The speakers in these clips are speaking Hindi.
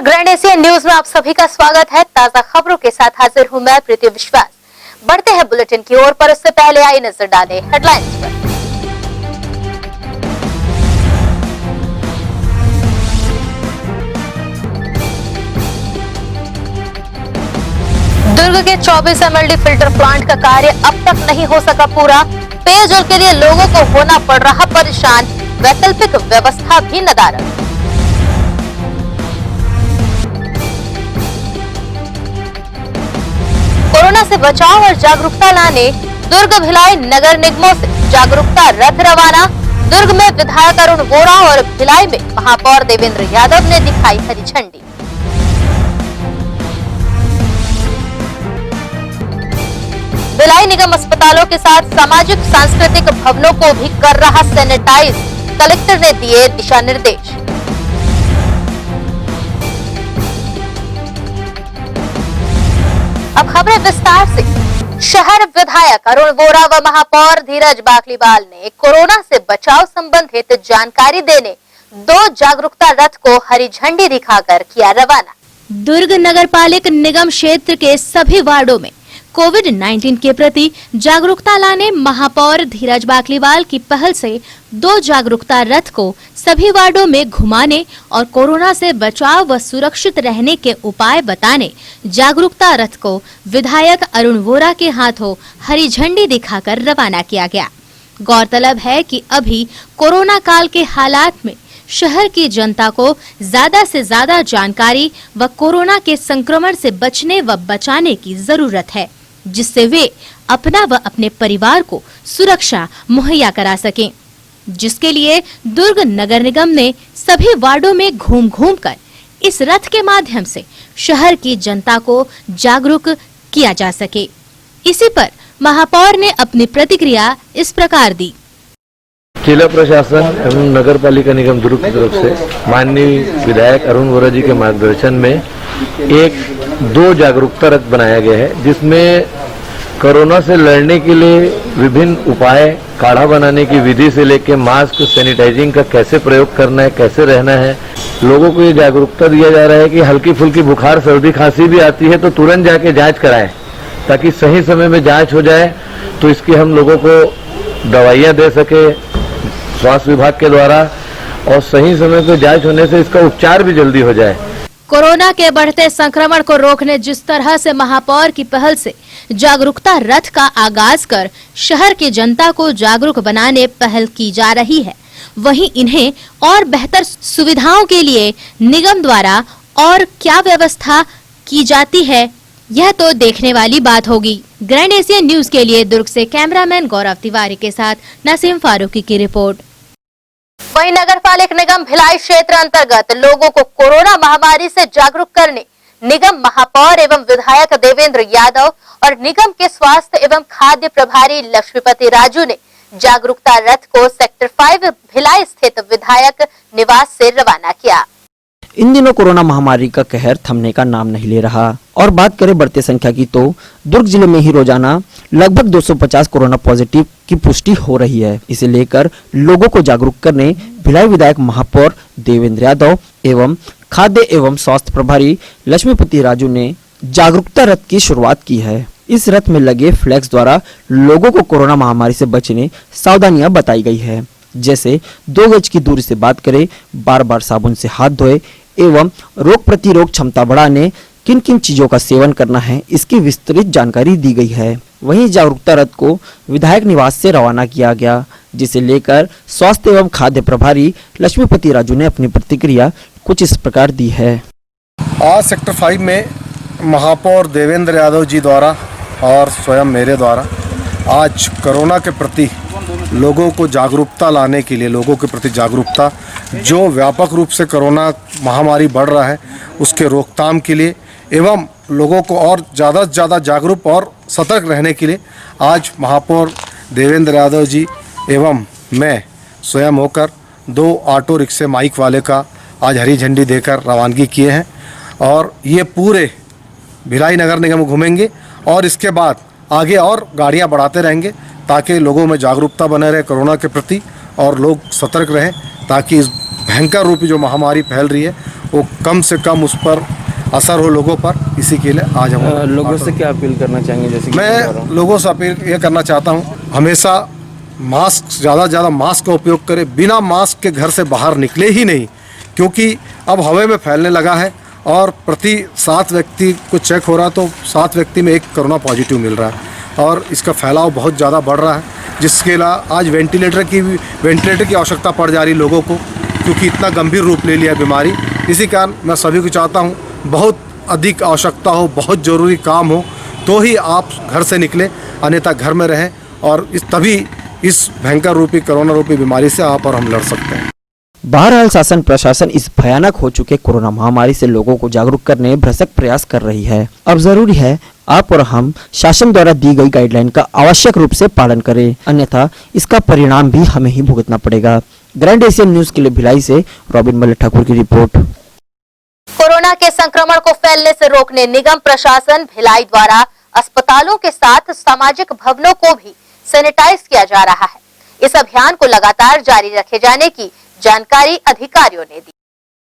ग्रैंड एशिया न्यूज में आप सभी का स्वागत है। ताजा खबरों के साथ हाजिर हूं मैं प्रीति विश्वास। बढ़ते हैं बुलेटिन की ओर, पर उससे पहले आई नजर डालें हेडलाइंस पर। दुर्ग के 24 MLD फिल्टर प्लांट का कार्य अब तक नहीं हो सका पूरा। पेयजल के लिए लोगों को होना पड़ रहा परेशान, वैकल्पिक व्यवस्था भी नदारद। कोरोना से बचाव और जागरूकता लाने दुर्ग भिलाई नगर निगमों से जागरूकता रथ रवाना। दुर्ग में विधायक अरुण वोरा और भिलाई में महापौर देवेंद्र यादव ने दिखाई हरी झंडी। भिलाई निगम अस्पतालों के साथ सामाजिक सांस्कृतिक भवनों को भी कर रहा सैनिटाइज, कलेक्टर ने दिए दिशा निर्देश। अब खबरें विस्तार से। शहर विधायक अरुण वोरा व महापौर धीरज बाकलीवाल ने कोरोना से बचाव संबंधित जानकारी देने 2 जागरूकता रथ को हरी झंडी दिखाकर किया रवाना। दुर्ग नगरपालिक निगम क्षेत्र के सभी वार्डों में कोविड-19 के प्रति जागरूकता लाने महापौर धीरज बाकलीवाल की पहल से 2 जागरूकता रथ को सभी वार्डों में घुमाने और कोरोना से बचाव व सुरक्षित रहने के उपाय बताने जागरूकता रथ को विधायक अरुण वोरा के हाथों हरी झंडी दिखाकर रवाना किया गया। गौरतलब है कि अभी कोरोना काल के हालात में शहर की जनता को ज्यादा से ज्यादा जानकारी व कोरोना के संक्रमण से बचने व बचाने की जरूरत है, जिससे वे अपना व अपने परिवार को सुरक्षा मुहैया करा सकें, जिसके लिए दुर्ग नगर निगम ने सभी वार्डों में घूम कर इस रथ के माध्यम से शहर की जनता को जागरूक किया जा सके। इसी पर महापौर ने अपनी प्रतिक्रिया इस प्रकार दी। जिला प्रशासन एवं नगर पालिका निगम दुर्ग की तरफ से माननीय विधायक अरुण वोरा जी के मार्गदर्शन में 2 जागरूकता रथ बनाया गया है, जिसमें कोरोना से लड़ने के लिए विभिन्न उपाय, काढ़ा बनाने की विधि से लेकर मास्क, सैनिटाइजिंग का कैसे प्रयोग करना है, कैसे रहना है, लोगों को ये जागरूकता दिया जा रहा है कि हल्की फुल्की बुखार, सर्दी, खांसी भी आती है तो तुरंत जाके जांच कराएं, ताकि सही समय में जांच हो जाए तो इसकी हम लोगों को दवाइयां दे सके स्वास्थ्य विभाग के द्वारा, और सही समय पर जांच होने से इसका उपचार भी जल्दी हो जाए। कोरोना के बढ़ते संक्रमण को रोकने जिस तरह से महापौर की पहल से जागरूकता रथ का आगाज कर शहर की जनता को जागरूक बनाने पहल की जा रही है, वहीं इन्हें और बेहतर सुविधाओं के लिए निगम द्वारा और क्या व्यवस्था की जाती है, यह तो देखने वाली बात होगी। ग्रैंड एशिया न्यूज के लिए दुर्ग से कैमरामैन गौरव तिवारी के साथ नसीम फारूकी की रिपोर्ट। वहीं नगरपालिक निगम भिलाई क्षेत्र अंतर्गत लोगों को कोरोना महामारी से जागरूक करने निगम महापौर एवं विधायक देवेंद्र यादव और निगम के स्वास्थ्य एवं खाद्य प्रभारी लक्ष्मीपति राजू ने जागरूकता रथ को सेक्टर 5 भिलाई स्थित विधायक निवास से रवाना किया। इन दिनों कोरोना महामारी का कहर थमने का नाम नहीं ले रहा, और बात करें बढ़ते संख्या की तो दुर्ग जिले में ही रोजाना लगभग 250 कोरोना पॉजिटिव की पुष्टि हो रही है। इसे लेकर लोगों को जागरूक करने भिलाई विधायक महापौर देवेंद्र यादव एवं खाद्य एवं स्वास्थ्य प्रभारी लक्ष्मीपति राजू ने जागरूकता रथ की शुरुआत की है। इस रथ में लगे फ्लैक्स द्वारा लोगों को कोरोना महामारी से बचने सावधानियां बताई गई है, जैसे 2 गज की दूरी से बात करें, बार-बार साबुन से हाथ धोए एवं रोग प्रतिरोध क्षमता बढ़ाने किन किन चीजों का सेवन करना है, इसकी विस्तृत जानकारी दी गई है। वहीं जागरूकता रथ को विधायक निवास से रवाना किया गया, जिसे लेकर स्वास्थ्य एवं खाद्य प्रभारी लक्ष्मीपति राजू ने अपनी प्रतिक्रिया कुछ इस प्रकार दी है। आज सेक्टर 5 में महापौर देवेंद्र यादव जी द्वारा और स्वयं मेरे द्वारा आज कोरोना के प्रति लोगों को जागरूकता लाने के लिए, लोगों के प्रति जागरूकता, जो व्यापक रूप से कोरोना महामारी बढ़ रहा है उसके रोकथाम के लिए एवं लोगों को और ज़्यादा से ज़्यादा जागरूक और सतर्क रहने के लिए आज महापौर देवेंद्र यादव जी एवं मैं स्वयं होकर 2 ऑटो रिक्शे माइक वाले का आज हरी झंडी देकर रवानगी किए हैं, और ये पूरे भिलाई नगर निगम घूमेंगे और इसके बाद आगे और गाड़ियां बढ़ाते रहेंगे, ताकि लोगों में जागरूकता बने रहे कोरोना के प्रति और लोग सतर्क रहें, ताकि इस भयंकर रूपी जो महामारी फैल रही है वो कम से कम उस पर असर हो लोगों पर, इसी के लिए आज हम लोगों से क्या अपील करना चाहेंगे? जैसे कि मैं लोगों से अपील ये करना चाहता हूँ, हमेशा मास्क ज़्यादा से ज़्यादा मास्क का उपयोग करें, बिना मास्क के घर से बाहर निकले ही नहीं, क्योंकि अब हवा में फैलने लगा है और प्रति 7 व्यक्ति को चेक हो रहा तो 7 व्यक्ति में 1 कोरोना पॉजिटिव मिल रहा है और इसका फैलाव बहुत ज़्यादा बढ़ रहा है, जिसके लिए आज वेंटिलेटर की आवश्यकता पड़ जा रही है लोगों को, क्योंकि इतना गंभीर रूप ले लिया है बीमारी। इसी कारण मैं सभी को चाहता हूँ, बहुत अधिक आवश्यकता हो, बहुत ज़रूरी काम हो तो ही आप घर से निकलें, अन्यथा घर में रहें और तभी इस भयंकर रूपी कोरोना रूपी बीमारी से आप और हम लड़ सकते हैं। बहरहाल शासन प्रशासन इस भयानक हो चुके कोरोना महामारी से लोगों को जागरूक करने भरसक प्रयास कर रही है। अब जरूरी है आप और हम शासन द्वारा दी गई गाइडलाइन का आवश्यक रूप से पालन करें, अन्यथा इसका परिणाम भी हमें ही भुगतना पड़ेगा। ग्रैंड एशियन न्यूज के लिए भिलाई से रॉबिन मल्ल ठाकुर की रिपोर्ट। कोरोना के संक्रमण को फैलने से रोकने निगम प्रशासन भिलाई द्वारा अस्पतालों के साथ सामाजिक भवनों को भी सैनिटाइज किया जा रहा है। इस अभियान को लगातार जारी रखे जाने की जानकारी अधिकारियों ने दी।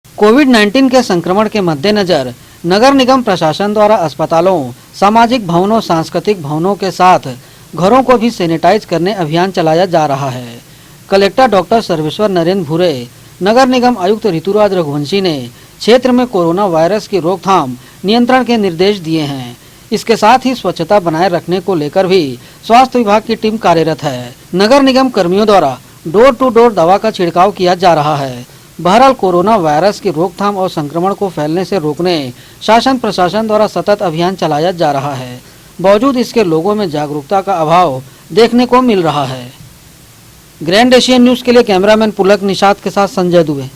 कोविड-19 के संक्रमण के मद्देनजर नगर निगम प्रशासन द्वारा अस्पतालों, सामाजिक भवनों, सांस्कृतिक भवनों के साथ घरों को भी सैनिटाइज करने अभियान चलाया जा रहा है। कलेक्टर डॉक्टर सर्वेश्वर नरेंद्र भूरे, नगर निगम आयुक्त ऋतुराज रघुवंशी ने क्षेत्र में कोरोना वायरस की रोकथाम नियंत्रण के निर्देश दिए हैं। इसके साथ ही स्वच्छता बनाए रखने को लेकर भी स्वास्थ्य विभाग की टीम कार्यरत है। नगर निगम कर्मियों द्वारा डोर टू डोर दवा का छिड़काव किया जा रहा है। बहरहाल कोरोना वायरस की रोकथाम और संक्रमण को फैलने से रोकने शासन प्रशासन द्वारा सतत अभियान चलाया जा रहा है। बावजूद इसके लोगों में जागरूकता का अभाव देखने को मिल रहा है। ग्रैंड एशियन न्यूज के लिए कैमरामैन पुलक निषाद के साथ संजय दुबे।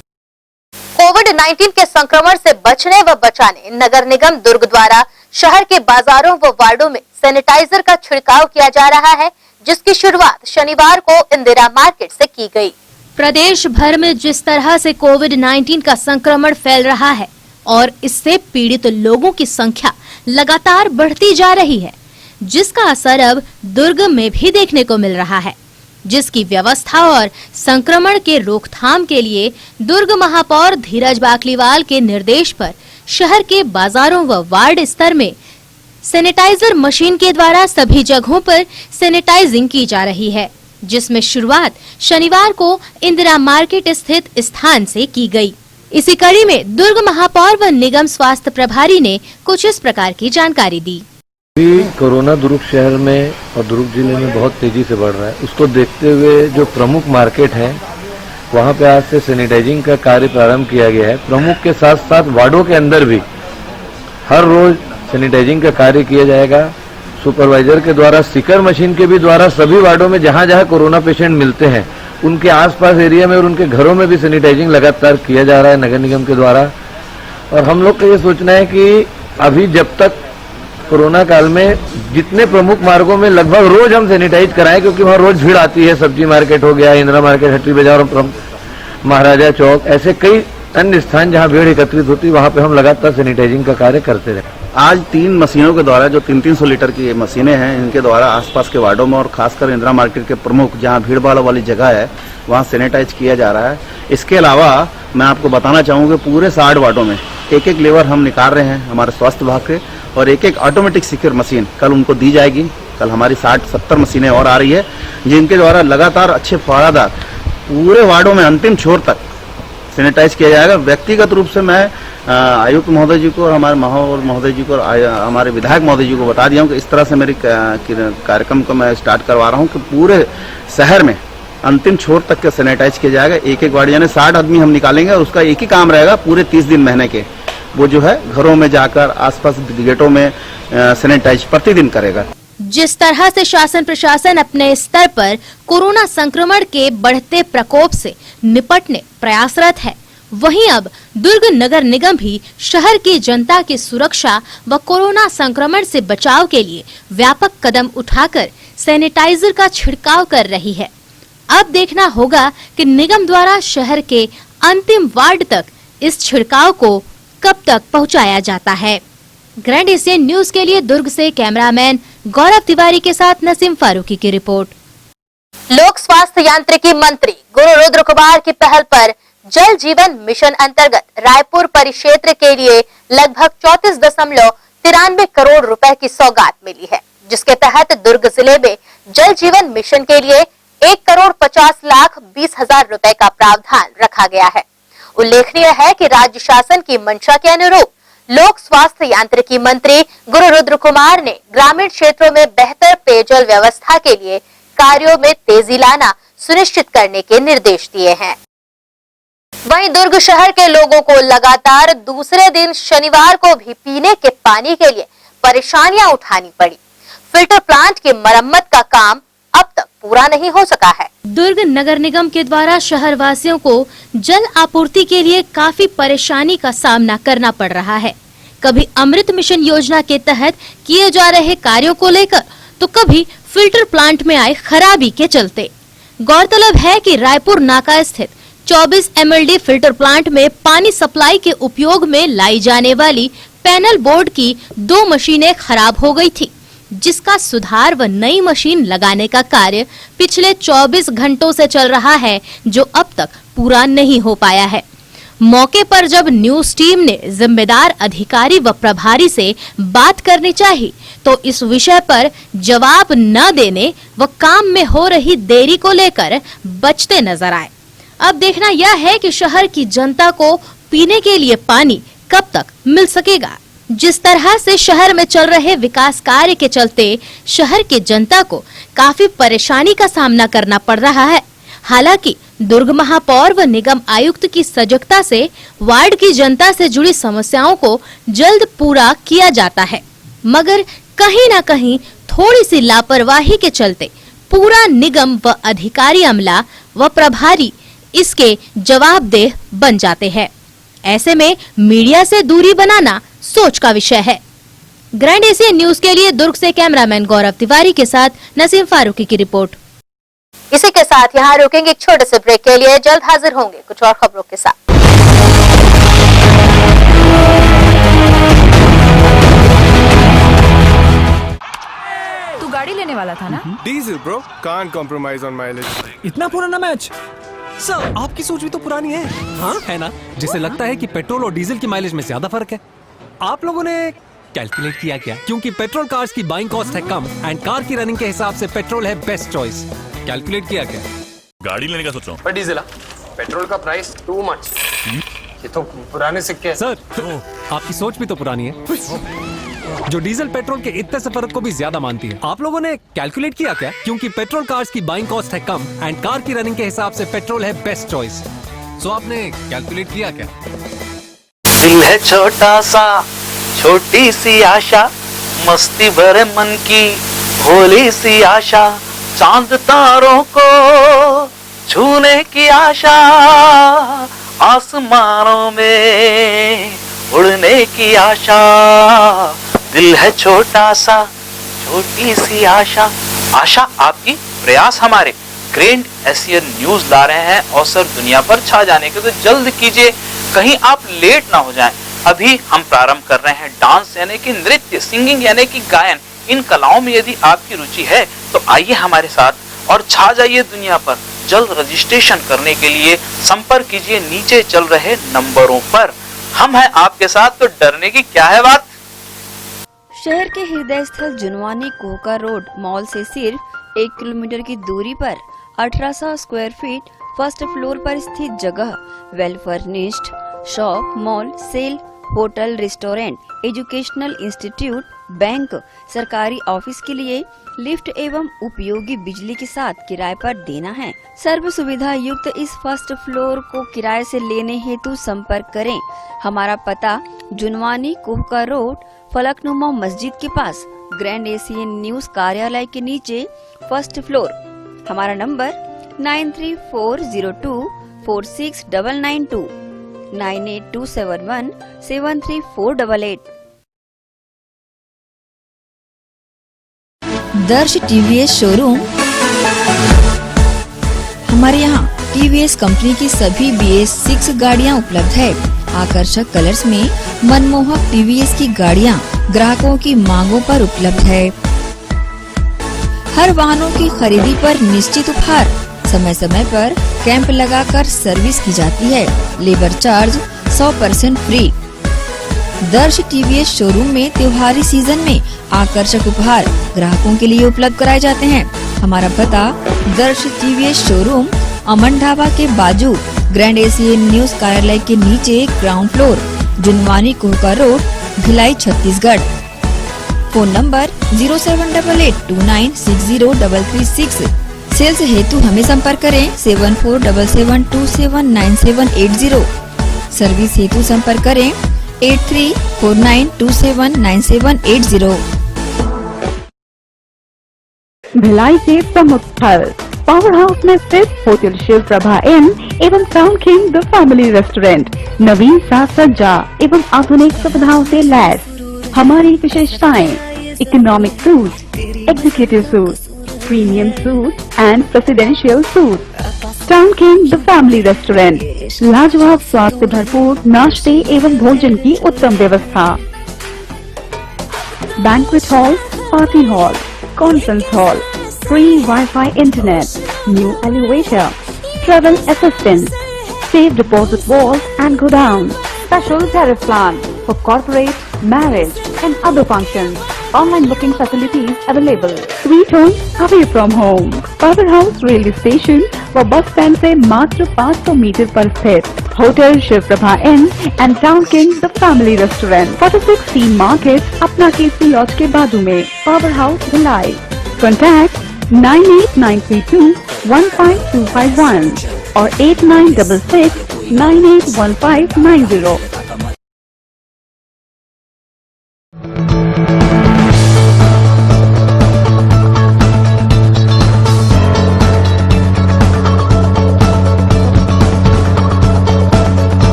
कोविड-19 के संक्रमण से बचने व बचाने नगर निगम दुर्ग द्वारा शहर के बाजारों व वार्डों में सैनिटाइजर का छिड़काव किया जा रहा है, जिसकी शुरुआत शनिवार को इंदिरा मार्केट से की गई। प्रदेश भर में जिस तरह से कोविड-19 का संक्रमण फैल रहा है और इससे पीड़ित लोगों की संख्या लगातार बढ़ती जा रही है, जिसका असर अब दुर्ग में भी देखने को मिल रहा है, जिसकी व्यवस्था और संक्रमण के रोकथाम के लिए दुर्ग महापौर धीरज बाकलीवाल के निर्देश पर शहर के बाजारों व वार्ड स्तर में सैनिटाइजर मशीन के द्वारा सभी जगहों पर सैनिटाइजिंग की जा रही है, जिसमें शुरुआत शनिवार को इंदिरा मार्केट स्थित स्थान से की गई। इसी कड़ी में दुर्ग महापौर व निगम स्वास्थ्य प्रभारी ने कुछ इस प्रकार की जानकारी दी। कोरोना दुर्ग शहर में और दुर्ग जिले में बहुत तेजी से बढ़ रहा है। उसको देखते हुए जो प्रमुख मार्केट है वहाँ पे आज से सैनिटाइजिंग का कार्य प्रारंभ किया गया है। प्रमुख के साथ साथ वार्डों के अंदर भी हर रोज सैनिटाइजिंग का कार्य किया जाएगा। सुपरवाइजर के द्वारा स्टिकर मशीन के भी द्वारा सभी वार्डों में जहाँ जहाँ कोरोना पेशेंट मिलते हैं उनके आसपास एरिया में और उनके घरों में भी सैनिटाइजिंग लगातार किया जा रहा है नगर निगम के द्वारा। और हम लोग का ये सोचना है कि अभी जब तक कोरोना काल में जितने प्रमुख मार्गों में लगभग रोज हम सैनिटाइज कराएं, क्योंकि वहाँ रोज भीड़ आती है। सब्जी मार्केट हो गया, इंदिरा मार्केट, हट्टी बाजार, महाराजा चौक, ऐसे कई अन्य स्थान जहाँ भीड़ एकत्रित होती है वहाँ पे हम लगातार सैनिटाइजिंग का कार्य करते रहे। आज 3 मशीनों के द्वारा, जो 300 लीटर की मशीनें हैं, इनके द्वारा आसपास के वार्डों में और खासकर इंदिरा मार्केट के प्रमुख जहां भीड़ भाड़ वाली जगह है वहां सैनिटाइज किया जा रहा है। इसके अलावा मैं आपको बताना चाहूँगा पूरे 60 वार्डों में एक लेवर हम निकाल रहे हैं हमारे स्वास्थ्य विभाग के, और एक ऑटोमेटिक सिक्योर मशीन कल उनको दी जाएगी। कल हमारी 60-70 मशीनें और आ रही है, जिनके द्वारा लगातार अच्छे फौरादार पूरे वार्डों में अंतिम छोर तक सैनिटाइज किया जाएगा। व्यक्तिगत रूप से मैं आयुक्त महोदय जी को और हमारे महापौर महोदय जी को और हमारे विधायक महोदय जी को बता दिया हूँ कि इस तरह से मेरी कार्यक्रम को मैं स्टार्ट करवा रहा हूँ कि पूरे शहर में अंतिम छोर तक का सैनिटाइज किया जाएगा। एक वार्ड यानी 60 आदमी हम निकालेंगे और उसका एक ही काम रहेगा पूरे 30 दिन महीने के, वो जो है घरों में जाकर आसपास गेटों में सैनिटाइज प्रतिदिन करेगा। जिस तरह से शासन प्रशासन अपने स्तर पर कोरोना संक्रमण के बढ़ते प्रकोप से निपटने प्रयासरत है, वहीं अब दुर्ग नगर निगम भी शहर की जनता की सुरक्षा व कोरोना संक्रमण से बचाव के लिए व्यापक कदम उठाकर सैनिटाइजर का छिड़काव कर रही है। अब देखना होगा कि निगम द्वारा शहर के अंतिम वार्ड तक इस छिड़काव को कब तक पहुंचाया जाता है। ग्रैंड एशियन न्यूज के लिए दुर्ग से कैमरामैन गौरव तिवारी के साथ नसीम फारूकी की रिपोर्ट। लोक स्वास्थ्य यांत्रिकी मंत्री गुरु रुद्र कुमार की पहल पर जल जीवन मिशन अंतर्गत रायपुर परिक्षेत्र के लिए लगभग 34.93 करोड़ रुपए की सौगात मिली है, जिसके तहत दुर्ग जिले में जल जीवन मिशन के लिए 1,50,20,000 रुपए का प्रावधान रखा गया है। उल्लेखनीय है कि राज्य शासन की मंशा के अनुरूप लोक स्वास्थ्य यांत्रिकी मंत्री गुरु रुद्र कुमार ने ग्रामीण क्षेत्रों में बेहतर पेयजल व्यवस्था के लिए कार्यों में तेजी लाना सुनिश्चित करने के निर्देश दिए हैं। वहीं दुर्ग शहर के लोगों को लगातार दूसरे दिन शनिवार को भी पीने के पानी के लिए परेशानियां उठानी पड़ी। फिल्टर प्लांट की मरम्मत का काम अब तक पूरा नहीं हो सका है। दुर्ग नगर निगम के द्वारा शहर वासियों को जल आपूर्ति के लिए काफी परेशानी का सामना करना पड़ रहा है। कभी अमृत मिशन योजना के तहत किए जा रहे कार्यों को लेकर, तो कभी फिल्टर प्लांट में आए खराबी के चलते। गौरतलब है कि रायपुर नाका स्थित 24 MLD फिल्टर प्लांट में पानी सप्लाई के उपयोग में लाई जाने वाली पैनल बोर्ड की 2 मशीनें खराब हो गई थी, जिसका सुधार व नई मशीन लगाने का कार्य पिछले 24 घंटों से चल रहा है, जो अब तक पूरा नहीं हो पाया है। मौके पर जब न्यूज टीम ने जिम्मेदार अधिकारी व प्रभारी से बात करनी चाहिए, तो इस विषय पर जवाब न देने व काम में हो रही देरी को लेकर बचते नजर आए। अब देखना यह है कि शहर की जनता को पीने के लिए पानी कब तक मिल सकेगा। जिस तरह से शहर में चल रहे विकास कार्य के चलते शहर की जनता को काफी परेशानी का सामना करना पड़ रहा है। हालांकि दुर्ग महापौर व निगम आयुक्त की सजगता से वार्ड की जनता से जुड़ी समस्याओं को जल्द पूरा किया जाता है, मगर कहीं न कहीं थोड़ी सी लापरवाही के चलते पूरा निगम व अधिकारी अमला व प्रभारी इसके जवाबदेह बन जाते हैं। ऐसे में मीडिया से दूरी बनाना सोच का विषय है। ग्रैंड एशियन न्यूज के लिए दुर्ग से कैमरामैन गौरव तिवारी के साथ नसीम फारूकी की रिपोर्ट। इसी के साथ यहाँ रुकेंगे एक छोटे से ब्रेक के लिए, जल्द हाजिर होंगे कुछ और खबरों के साथ। तू गाड़ी लेने वाला था ना? Diesel bro, can't compromise on mileage. इतना पुराना मैच? सर आपकी सोच भी तो पुरानी है। हाँ है ना, जिसे लगता है कि पेट्रोल और डीजल की माइलेज में ज्यादा फर्क है। आप लोगों ने कैलकुलेट किया क्या? क्योंकि पेट्रोल कार्स की बाइंग कॉस्ट है कम एंड कार की रनिंग के हिसाब से पेट्रोल है बेस्ट चॉइस। कैलकुलेट किया क्या? गाड़ी लेने का सोच रहा हूँ। पर डीजल पेट्रोल का प्राइस टू मच। ये तो पुराने सिक्के। सर आपकी सोच भी तो पुरानी है, जो डीजल पेट्रोल के इतने से फर्क को भी ज्यादा मानती है। आप लोगों ने कैलकुलेट किया क्या? क्योंकि पेट्रोल कार्स की बाइंग कॉस्ट है कम एंड कार की रनिंग के हिसाब से पेट्रोल है बेस्ट चॉइस। सो आपने कैलकुलेट किया क्या? दिल है छोटा सा, छोटी सी आशा, मस्ती भरे मन की भोली सी आशा, चांद तारों को छूने की आशा, आसमानों में उड़ने की आशा। दिल है छोटा सा, छोटी सी आशा। आशा आपकी, प्रयास हमारे। ग्रैंड एशियन न्यूज ला रहे हैं अवसर दुनिया पर छा जाने के, तो जल्द कीजिए, कहीं आप लेट ना हो जाएं। अभी हम प्रारंभ कर रहे हैं डांस यानी कि नृत्य, सिंगिंग यानी कि गायन। इन कलाओं में यदि आपकी रुचि है तो आइए हमारे साथ और छा जाइए दुनिया पर। जल्द रजिस्ट्रेशन करने के लिए संपर्क कीजिए नीचे चल रहे नंबरों पर। हम हैं आपके साथ, तो डरने की क्या है बात। शहर के हृदय स्थल जुनवानी कोहका रोड मॉल से सिर्फ 1 किलोमीटर की दूरी पर 1800 स्क्वायर फीट फर्स्ट फ्लोर पर स्थित जगह well furnished shop, mall, sale, hotel, restaurant, educational institute, bank, सरकारी ऑफिस के लिए लिफ्ट एवं उपयोगी बिजली के साथ किराए पर देना है। सर्व सुविधा युक्त इस फर्स्ट फ्लोर को किराए से लेने हेतु संपर्क करें। हमारा पता जुनवानी कोहका रोड, फलकनुमा मस्जिद के पास, ग्रैंड एशियन न्यूज कार्यालय के नीचे, फर्स्ट फ्लोर। हमारा नंबर 9340246992, 9827173488। दर्श टीवीएस शोरूम। हमारे यहाँ टीवीएस कंपनी की सभी BS6 गाड़ियाँ उपलब्ध है। आकर्षक कलर्स में मनमोहक टीवीएस की गाड़ियाँ ग्राहकों की मांगों पर उपलब्ध है। हर वाहनों की खरीदी पर निश्चित उपहार, समय समय पर कैंप लगाकर सर्विस की जाती है। Labour charge 100% free. दर्श टीवीएस शोरूम में त्योहारी सीजन में आकर्षक उपहार ग्राहकों के लिए उपलब्ध कराए जाते हैं। हमारा पता दर्श टीवीएस शोरूम अमन ढाबा के बाजू ग्रैंड एशियन न्यूज कार्यालय के नीचे ground floor, Junwani Kohka road, Bhilai, Chhattisgarh. Phone number 07882960336। Sales हेतु हमें संपर्क करें 7477279780। सर्विस हेतु संपर्क करें 8349279780। भिलाई के प्रमुख स्थल पावर हाउस में स्थित होटल शिव प्रभा इन एवं Town king the family restaurant नवीन साज सज्जा एवं आधुनिक सुविधाओं से लैस। हमारी विशेषताएं economic suite, executive suite, premium suite and presidential suite. Town king the family restaurant, लाजवाब स्वाद से भरपूर नाश्ते एवं भोजन की उत्तम व्यवस्था। Banquet hall, party hall, conference hall, free Wi-Fi internet, new elevator, travel assistance, safe deposit vault and godown, special tariff plan for corporate, marriage and other functions. Online booking facilities available. Sweet home away from home. Powerhouse railway station व बस स्टैंड से मात्र 500 मीटर पर स्थित hotel Shiv Prabha inn and town king the family restaurant 46 T market, अपना केसी लॉज के बाजू में। Power house Bhilai. कॉन्टैक्ट 9892152251 और 8966981590।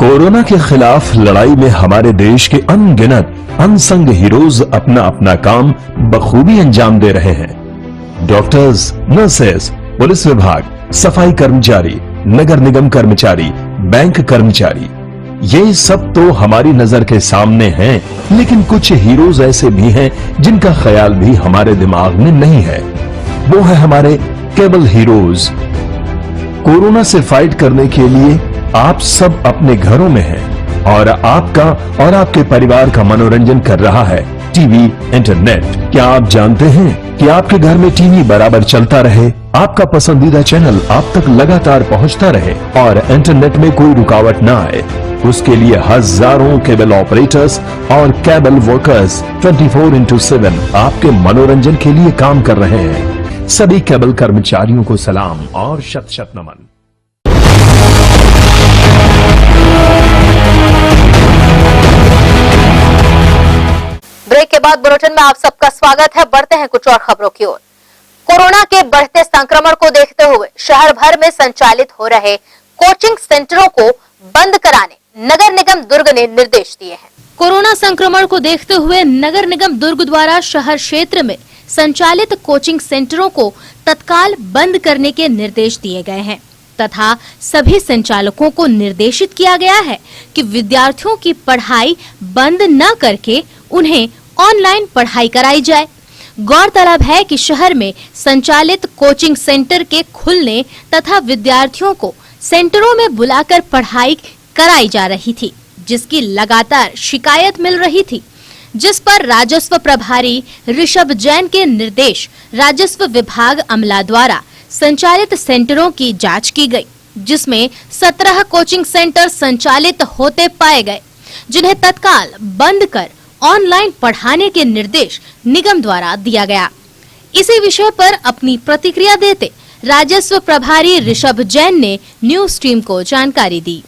कोरोना के खिलाफ लड़ाई में हमारे देश के अनगिनत अनसंग हीरोज अपना अपना काम बखूबी अंजाम दे रहे हैं। डॉक्टर्स, नर्सेस, पुलिस विभाग, सफाई कर्मचारी, नगर निगम कर्मचारी, बैंक कर्मचारी, ये सब तो हमारी नजर के सामने हैं, लेकिन कुछ हीरोज ऐसे भी हैं जिनका ख्याल भी हमारे दिमाग में नहीं है। वो है हमारे केबल हीरोज। कोरोना से फाइट करने के लिए आप सब अपने घरों में हैं और आपका और आपके परिवार का मनोरंजन कर रहा है टीवी, इंटरनेट। क्या आप जानते हैं कि आपके घर में टीवी बराबर चलता रहे, आपका पसंदीदा चैनल आप तक लगातार पहुंचता रहे और इंटरनेट में कोई रुकावट ना आए? उसके लिए हजारों केबल ऑपरेटर्स और केबल वर्कर्स 24/7 आपके मनोरंजन के लिए काम कर रहे हैं। सभी केबल कर्मचारियों को सलाम और शत शत नमन। ब्रेक के बाद बुलेटिन में आप सबका स्वागत है। बढ़ते हैं कुछ और खबरों की ओर। कोरोना के बढ़ते संक्रमण को देखते हुए शहर भर में संचालित हो रहे कोचिंग सेंटरों को बंद कराने नगर निगम दुर्ग ने निर्देश दिए हैं। कोरोना संक्रमण को देखते हुए नगर निगम दुर्ग द्वारा शहर क्षेत्र में संचालित कोचिंग सेंटरों को तत्काल बंद करने के निर्देश दिए गए हैं तथा सभी संचालकों को निर्देशित किया गया है कि विद्यार्थियों की पढ़ाई बंद न करके उन्हें ऑनलाइन पढ़ाई कराई जाए। गौरतलब है कि शहर में संचालित कोचिंग सेंटर के खुलने तथा विद्यार्थियों को सेंटरों में बुलाकर पढ़ाई कराई जा रही थी, जिसकी लगातार शिकायत मिल रही थी, जिस पर राजस्व प्रभारी ऋषभ जैन के निर्देश राजस्व विभाग अमला द्वारा संचालित सेंटरों की जांच की गई, जिसमें 17 कोचिंग सेंटर संचालित होते पाए गए, जिन्हें तत्काल बंद कर ऑनलाइन पढ़ाने के निर्देश निगम द्वारा दिया गया। इसी विषय पर अपनी प्रतिक्रिया देते राजस्व प्रभारी ऋषभ जैन ने न्यूज टीम को जानकारी दी।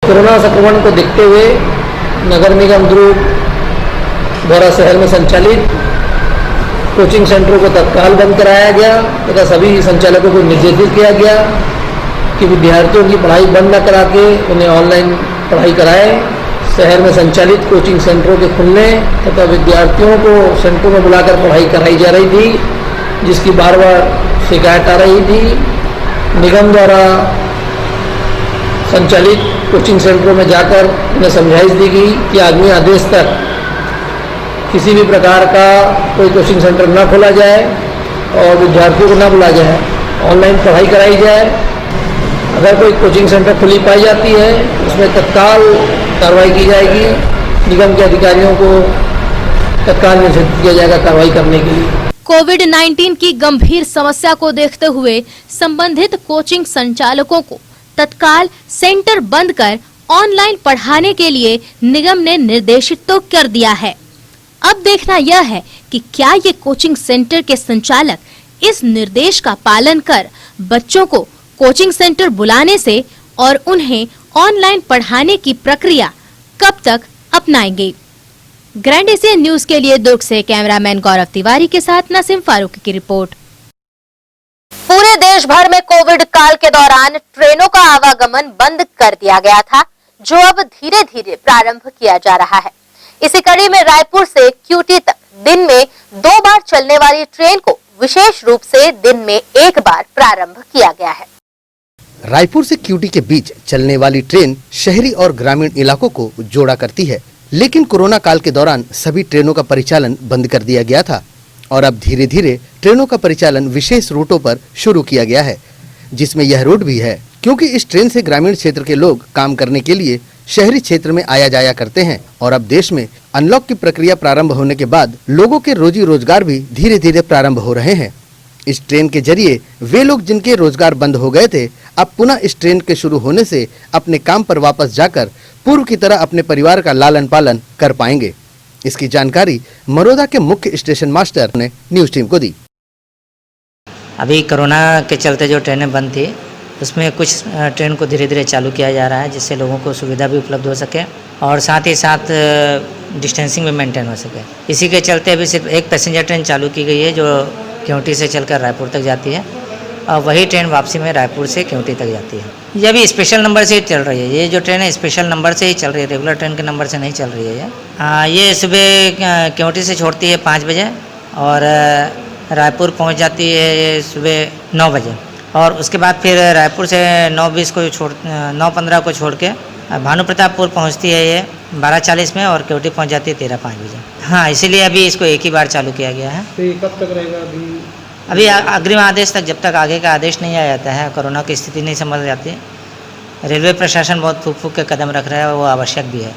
कोरोना संक्रमण को देखते हुए नगर निगम दुर्ग द्वारा शहर में संचालित कोचिंग सेंटरों को तत्काल बंद कराया गया तथा सभी संचालकों को निर्देशित किया गया कि विद्यार्थियों की पढ़ाई बंद न करा के उन्हें ऑनलाइन पढ़ाई कराएं। शहर में संचालित कोचिंग सेंटरों के खुलने तथा विद्यार्थियों को सेंटरों में बुलाकर पढ़ाई कराई जा रही थी, जिसकी बार बार शिकायत आ रही थी। निगम द्वारा संचालित कोचिंग सेंटरों में जाकर उन्हें समझाइश दी गई कि आगामी आदेश तक किसी भी प्रकार का कोई कोचिंग सेंटर न खोला जाए और विद्यार्थियों को न बुलाया जाए, ऑनलाइन पढ़ाई कराई जाए। अगर कोई कोचिंग सेंटर खुली पाई जाती है उसमें तत्काल कार्रवाई की जाएगी। निगम के अधिकारियों को तत्काल निर्देशित किया जाएगा कार्रवाई करने के लिए। कोविड-19 की गंभीर समस्या को देखते हुए संबंधित कोचिंग संचालकों को तत्काल सेंटर बंद कर ऑनलाइन पढ़ाने के लिए निगम ने निर्देशित तो कर दिया है। अब देखना यह है कि क्या ये कोचिंग सेंटर के संचालक इस निर्देश का पालन कर बच्चों को कोचिंग सेंटर बुलाने से और उन्हें ऑनलाइन पढ़ाने की प्रक्रिया कब तक अपनाएंगे। ग्रैंड एशियन न्यूज के लिए दुर्ग से कैमरामैन गौरव तिवारी के साथ नसीम फारूक की रिपोर्ट। पूरे देश भर में कोविड काल के दौरान ट्रेनों का आवागमन बंद कर दिया गया था, जो अब धीरे धीरे प्रारंभ किया जा रहा है। इसी कड़ी में रायपुर से क्यूटी तक दिन में 2 बार चलने वाली ट्रेन को विशेष रूप से दिन में 1 बार प्रारंभ किया गया है। रायपुर से क्यूटी के बीच चलने वाली ट्रेन शहरी और ग्रामीण इलाकों को जोड़ा करती है, लेकिन कोरोना काल के दौरान सभी ट्रेनों का परिचालन बंद कर दिया गया था और अब धीरे धीरे ट्रेनों का परिचालन विशेष रूटों पर शुरू किया गया है, जिसमें यह रूट भी है, क्योंकि इस ट्रेन से ग्रामीण क्षेत्र के लोग काम करने के लिए शहरी क्षेत्र में आया जाया करते हैं और अब देश में अनलॉक की प्रक्रिया प्रारंभ होने के बाद लोगों के रोजी रोजगार भी धीरे धीरे प्रारंभ हो रहे हैं। इस ट्रेन के जरिए वे लोग जिनके रोजगार बंद हो गए थे, अब पुनः इस ट्रेन के शुरू होने से अपने काम पर वापस जाकर पूर्व की तरह अपने परिवार का लालन पालन कर पाएंगे। इसकी जानकारी मरोदा के मुख्य स्टेशन मास्टर ने न्यूज टीम को दी। अभी कोरोना के चलते जो ट्रेनें बंद थी उसमें कुछ ट्रेन को धीरे धीरे चालू किया जा रहा है, जिससे लोगों को सुविधा भी उपलब्ध हो सके और साथ ही साथ डिस्टेंसिंग भी मेंटेन हो सके। इसी के चलते अभी सिर्फ एक पैसेंजर ट्रेन चालू की गई है जो क्यूटी से चलकर रायपुर तक जाती है और वही ट्रेन वापसी में रायपुर से क्यूटी तक जाती है। ये भी स्पेशल नंबर से ही चल रही है। ये जो ट्रेन है स्पेशल नंबर से ही चल रही है, रेगुलर ट्रेन के नंबर से नहीं चल रही है। ये सुबह क्यूटी से छोड़ती है 5 बजे और रायपुर पहुंच जाती है सुबह 9 बजे और उसके बाद फिर रायपुर से 9:20 को 9:15 को छोड़ के भानु प्रतापपुर पहुंचती है ये 12:40 में और क्यूटी पहुंच जाती है 13:05 बजे। हाँ, इसीलिए अभी इसको एक ही बार चालू किया गया है। तो ये कब तक रहेगा? अभी अग्रिम आदेश तक, जब तक आगे का आदेश नहीं आ जाता है, कोरोना की स्थिति नहीं संभल जाती। रेलवे प्रशासन बहुत फूक के कदम रख रहा है, वो आवश्यक भी है।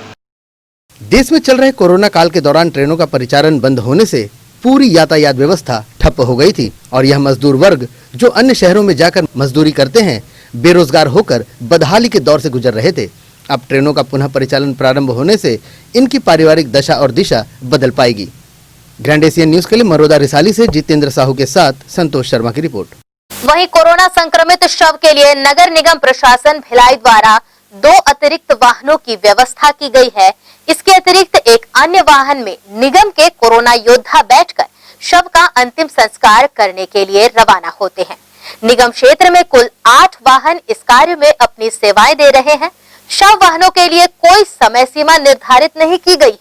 देश में चल रहे कोरोना काल के दौरान ट्रेनों का परिचालन बंद होने से पूरी यातायात व्यवस्था ठप हो गई थी और यह मजदूर वर्ग जो अन्य शहरों में जाकर मजदूरी करते हैं, बेरोजगार होकर बदहाली के दौर से गुजर रहे थे। अब ट्रेनों का पुनः परिचालन प्रारंभ होने से इनकी पारिवारिक दशा और दिशा बदल पाएगी। ग्रैंड एशियन न्यूज के लिए मरोदा रिसाली से जितेंद्र साहू के साथ संतोष शर्मा की रिपोर्ट। वहीं कोरोना संक्रमित शव के लिए नगर निगम प्रशासन भिलाई द्वारा 2 अतिरिक्त वाहनों की व्यवस्था की गई है। इसके अतिरिक्त एक अन्य वाहन में निगम के कोरोना योद्धा बैठकर शव का अंतिम संस्कार करने के लिए रवाना होते हैं। निगम क्षेत्र में कुल 8 वाहन इस कार्य में अपनी सेवाएं दे रहे हैं। शव वाहनों के लिए कोई समय सीमा निर्धारित नहीं की गई।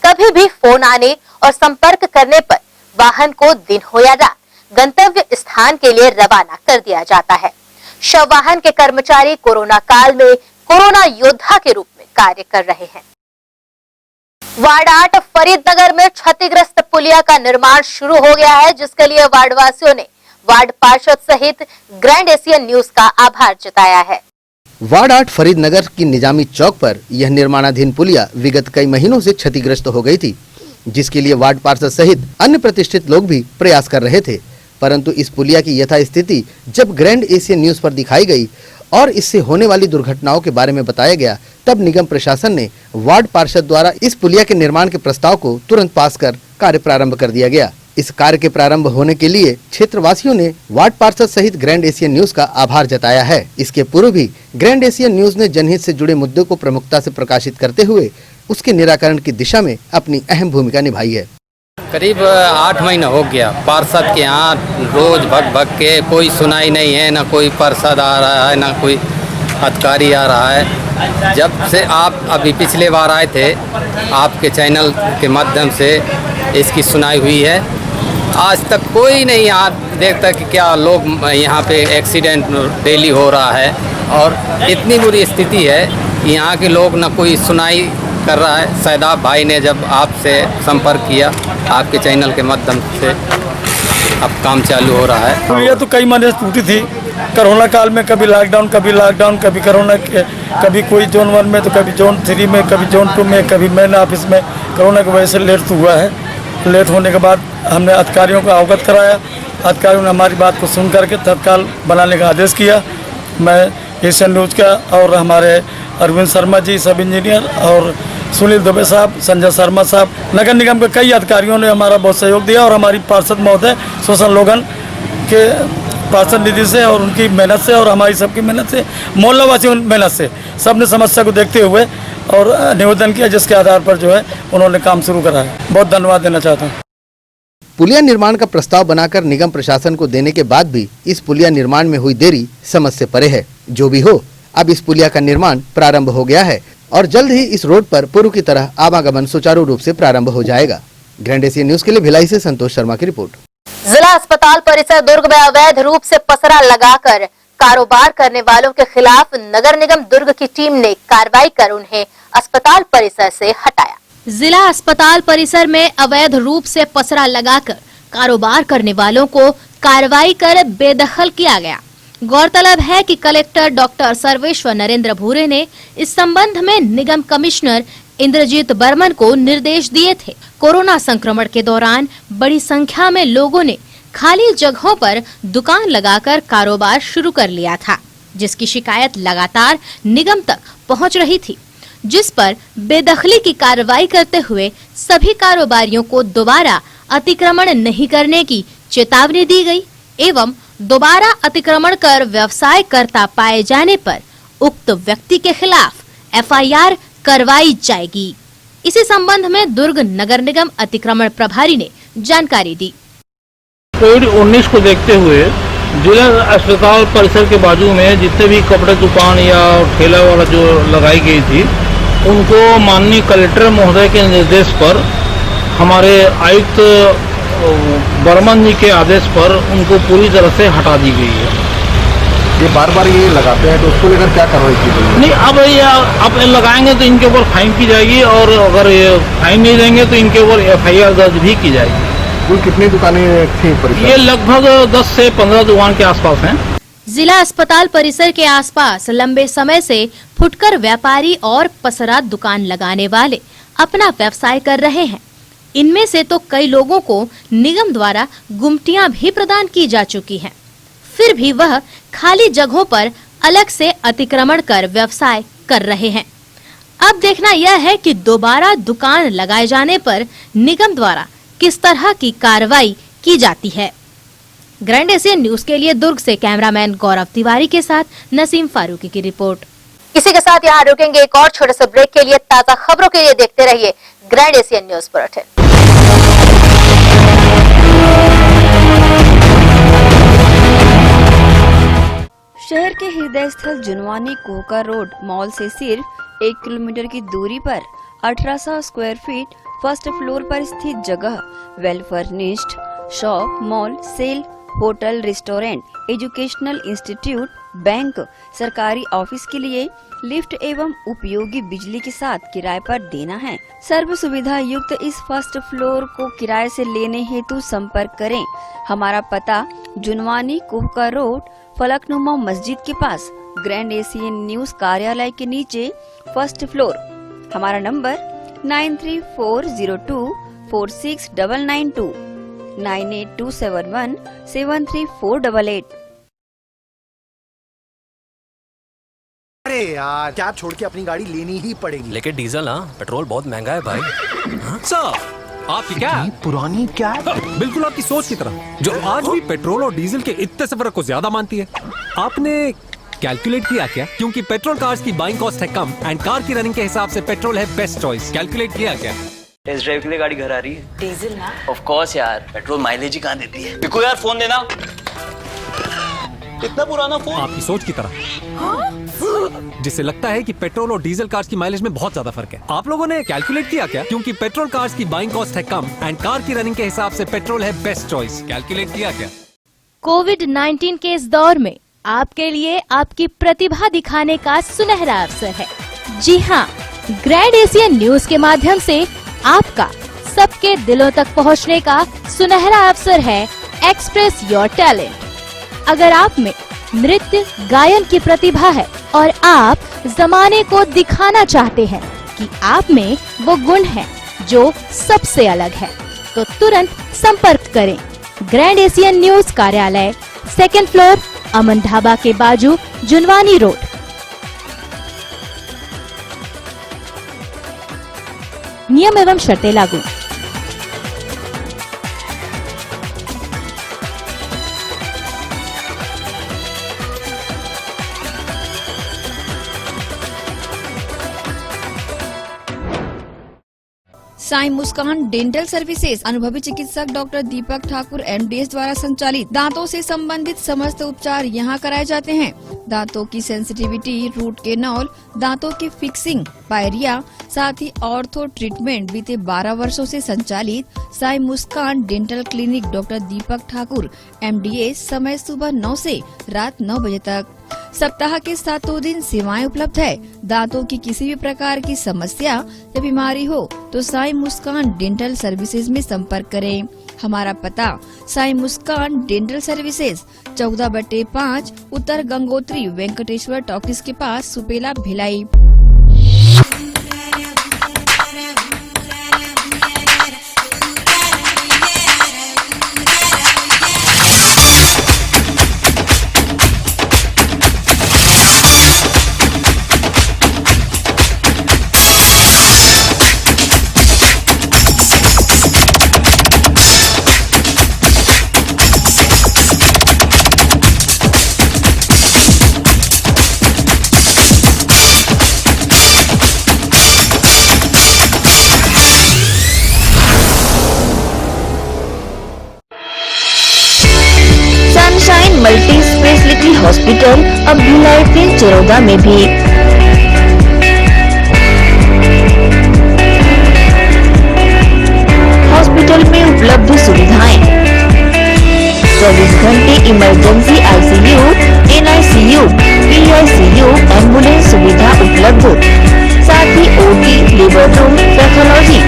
कभी भी फोन आने और संपर्क करने पर वाहन को दिन हो या रात गंतव्य स्थान के लिए रवाना कर दिया जाता है। शव वाहन के कर्मचारी कोरोना काल में कोरोना योद्धा के रूप में कार्य कर रहे हैं। वार्ड 8 फरीदनगर में क्षतिग्रस्त पुलिया का निर्माण शुरू हो गया है, जिसके लिए वार्ड वासियों ने वार्ड पार्षद सहित ग्रैंड एशियन न्यूज का आभार जताया है। वार्ड 8 फरीदनगर की निजामी चौक पर यह निर्माणाधीन पुलिया विगत कई महीनों से क्षतिग्रस्त हो गई थी, जिसके लिए वार्ड पार्षद सहित अन्य प्रतिष्ठित लोग भी प्रयास कर रहे थे। परंतु इस पुलिया की यथास्थिति जब ग्रैंड एशियन न्यूज पर दिखाई गई और इससे होने वाली दुर्घटनाओं के बारे में बताया गया, तब निगम प्रशासन ने वार्ड पार्षद द्वारा इस पुलिया के निर्माण के प्रस्ताव को तुरंत पास कर कार्य प्रारंभ कर दिया गया। इस कार्य के प्रारंभ होने के लिए क्षेत्रवासियों ने वार्ड पार्षद सहित ग्रैंड एशियन न्यूज का आभार जताया है। इसके पूर्व भी ग्रैंड एशियन न्यूज ने जनहित से जुड़े मुद्दों को प्रमुखता से प्रकाशित करते हुए उसके निराकरण की दिशा में अपनी अहम भूमिका निभाई है। करीब 8 महीना हो गया पार्षद के यहाँ रोज भग के कोई सुनाई नहीं है, ना कोई पार्षद आ रहा है, ना कोई अधिकारी आ रहा है। जब से आप अभी पिछले बार आए थे आपके चैनल के माध्यम से इसकी सुनाई हुई है, आज तक कोई नहीं यहाँ देखता कि क्या लोग यहाँ पे एक्सीडेंट डेली हो रहा है और इतनी बुरी स्थिति है कि यहाँ के लोग ना कोई सुनाई कर रहा है। सैदाब भाई ने जब आपसे संपर्क किया आपके चैनल के माध्यम से अब काम चालू हो रहा है। पुलिया तो कई महीने टूटी थी कोरोना काल में, कभी लॉकडाउन कभी कोरोना, कभी कोई जोन 1 में तो कभी जोन 3 में, कभी जोन 2 में, कभी मेन ऑफिस में। कोरोना की वजह से लेट तो हुआ है। लेट होने के बाद हमने अधिकारियों को अवगत कराया। अधिकारियों ने हमारी बात को सुन करके तत्काल बनाने का आदेश किया। मैं एशियन न्यूज़ का और हमारे अरविंद शर्मा जी सब इंजीनियर और सुनील दुबे साहब, संजय शर्मा साहब, नगर निगम के कई अधिकारियों ने हमारा बहुत सहयोग दिया और हमारी पार्षद महोदय सोशल लोगन के पार्षद निधि से और उनकी मेहनत से और हमारी सबकी मेहनत से, मोहल्ला वासियों की मेहनत से सबने समस्या को देखते हुए और निवेदन किया, जिसके आधार पर जो है उन्होंने काम शुरू करा है। बहुत धन्यवाद देना चाहता हूँ। पुलिया निर्माण का प्रस्ताव बनाकर निगम प्रशासन को देने के बाद भी इस पुलिया निर्माण में हुई देरी समझ से परे है। जो भी हो, अब इस पुलिया का निर्माण प्रारंभ हो गया है और जल्द ही इस रोड पर पूर्व की तरह आवागमन सुचारू रूप से प्रारंभ हो जाएगा। ग्रैंड एशिया न्यूज के लिए भिलाई से संतोष शर्मा की रिपोर्ट। जिला अस्पताल परिसर दुर्ग में अवैध रूप से पसरा लगाकर कारोबार करने वालों के खिलाफ नगर निगम दुर्ग की टीम ने कार्रवाई कर उन्हें अस्पताल परिसर से हटाया। जिला अस्पताल परिसर में अवैध रूप से पसरा लगाकर कारोबार करने वालों को कार्रवाई कर बेदखल किया गया। गौरतलब है कि कलेक्टर डॉक्टर सर्वेश्वर नरेंद्र भूरे ने इस संबंध में निगम कमिश्नर इंद्रजीत बर्मन को निर्देश दिए थे। कोरोना संक्रमण के दौरान बड़ी संख्या में लोगों ने खाली जगहों पर दुकान लगाकर कारोबार शुरू कर लिया था, जिसकी शिकायत लगातार निगम तक पहुंच रही थी, जिस पर बेदखली की कार्रवाई करते हुए सभी कारोबारियों को दोबारा अतिक्रमण नहीं करने की चेतावनी दी गई एवं दोबारा अतिक्रमण कर व्यवसाय करता पाए जाने पर उक्त व्यक्ति के खिलाफ एफआईआर करवाई जाएगी। इसी संबंध में दुर्ग नगर निगम अतिक्रमण प्रभारी ने जानकारी दी। कोविड-19 को देखते हुए जिला अस्पताल परिसर के बाजू में जितने भी कपड़े दुकान या ठेला वाला जो लगाई गई थी, उनको माननीय कलेक्टर महोदय के निर्देश पर हमारे आयुक्त बर्मन जी के आदेश पर उनको पूरी तरह से हटा दी गई है। ये बार बार ये लगाते हैं तो उसको लेकर क्या कार्रवाई की गई? नहीं, अब लगाएंगे तो इनके ऊपर फाइन की जाएगी और अगर ये फाइन नहीं देंगे तो इनके ऊपर एफआईआर दर्ज भी की जाएगी। कुल कितनी दुकानें थी? ये लगभग 10 से 15 दुकान के आसपास हैं। जिला अस्पताल परिसर के आसपास लंबे समय से फुटकर व्यापारी और पसरा दुकान लगाने वाले अपना व्यवसाय कर रहे हैं। इनमें से तो कई लोगों को निगम द्वारा गुमटियां भी प्रदान की जा चुकी हैं। फिर भी वह खाली जगहों पर अलग से अतिक्रमण कर व्यवसाय कर रहे हैं। अब देखना यह है कि दोबारा दुकान लगाए जाने पर निगम द्वारा किस तरह की कार्रवाई की जाती है। ग्रैंड एशिया न्यूज के लिए दुर्ग से कैमरामैन गौरव तिवारी के साथ नसीम फारूकी की रिपोर्ट। इसी के साथ यहाँ रुकेंगे। एक और छोटे से ब्रेक के लिए ताजा खबरों के लिए देखते रहिए ग्रैंड एशिया न्यूज बुलेटिन। शहर के हृदय स्थल जुनवानी कोहका रोड मॉल से सिर्फ 1 किलोमीटर की दूरी पर 1800 स्क्वायर फीट फर्स्ट फ्लोर पर स्थित जगह well furnished shop, mall, sale, hotel, restaurant, educational institute, bank, सरकारी ऑफिस के लिए लिफ्ट एवं उपयोगी बिजली के साथ किराए पर देना है। सर्व सुविधा युक्त इस फर्स्ट फ्लोर को किराए से लेने हेतु संपर्क करें। हमारा पता जुनवानी कोहका रोड फलकनुमा मस्जिद के पास, ग्रैंड एशियन न्यूज कार्यालय के नीचे, फर्स्ट फ्लोर। हमारा नंबर 9340246992 9827173488। अरे यार, कैब छोड़ के अपनी गाड़ी लेनी ही पड़ेगी। लेकिन डीजल पेट्रोल बहुत महंगा है भाई। सर, आपकी क्या पुरानी कैब बिल्कुल आपकी सोच की तरह, जो आज भी पेट्रोल और डीजल के इतने से फर्क को ज्यादा मानती है। आपने कैलकुलेट किया क्या? क्योंकि पेट्रोल कार्स की बाइंग कॉस्ट है कम एंड कार की रनिंग के हिसाब से पेट्रोल है बेस्ट चॉइस। कैलकुलेट किया क्या? टेस्ट ड्राइव के लिए गाड़ी घर आ रही है। डीजल ना? ऑफ कोर्स यार, पेट्रोल माइलेज ही कहाँ देती है। बिको यार, फोन देना। इतना पुराना फोन। आपकी सोच की तरह। जिससे लगता है कि पेट्रोल और डीजल कार्स की माइलेज में बहुत ज्यादा फर्क है। आप लोगों ने कैलकुलेट किया क्या? क्योंकि पेट्रोल कार्स की बाइंग कॉस्ट है कम एंड कार की रनिंग के हिसाब से पेट्रोल है बेस्ट चॉइस। कैलकुलेट किया क्या? कोविड-19 के इस दौर में आपके लिए आपकी प्रतिभा दिखाने का सुनहरा अवसर है। जी हाँ, ग्रैंड एशियन न्यूज के माध्यम से आपका सबके दिलों तक पहुंचने का सुनहरा अवसर है एक्सप्रेस योर टैलेंट। अगर आप में नृत्य गायन की प्रतिभा है और आप जमाने को दिखाना चाहते हैं कि आप में वो गुण है जो सबसे अलग है, तो तुरंत संपर्क करें ग्रैंड एशियन न्यूज कार्यालय, 2nd फ्लोर, अमन ढाबा के बाजू, जुनवानी रोड। नियम एवं शर्तें लागू। साई मुस्कान डेंटल सर्विसेज अनुभवी चिकित्सक डॉक्टर दीपक ठाकुर MDS द्वारा संचालित दांतों से संबंधित समस्त उपचार यहां कराए जाते हैं। दांतों की सेंसिटिविटी, रूट कैनाल, दांतों की फिक्सिंग, पायरिया, साथ ही ऑर्थो ट्रीटमेंट बीते 12 वर्षों से संचालित Sai Muskan dental clinic doctor दीपक ठाकुर MDS, समय सुबह 9 से रात 9 बजे तक। सप्ताह के 7 दिन सेवाएं उपलब्ध है। दांतों की किसी भी प्रकार की समस्या या बीमारी हो तो साई मुस्कान डेंटल सर्विसेज में संपर्क करें। हमारा पता Sai Muskan dental services 14/5 Uttar Gangotri Venkateshwar talkies के पास, Supela, Bhilai. Sunshine multi speciality hospital अब भिलाई के चरौदा में भी। हॉस्पिटल में उपलब्ध सुविधाएं: 24 घंटे emergency ICU, NICU, PICU, ambulance सुविधा उपलब्ध। साथ ही OT, labour room, pathology,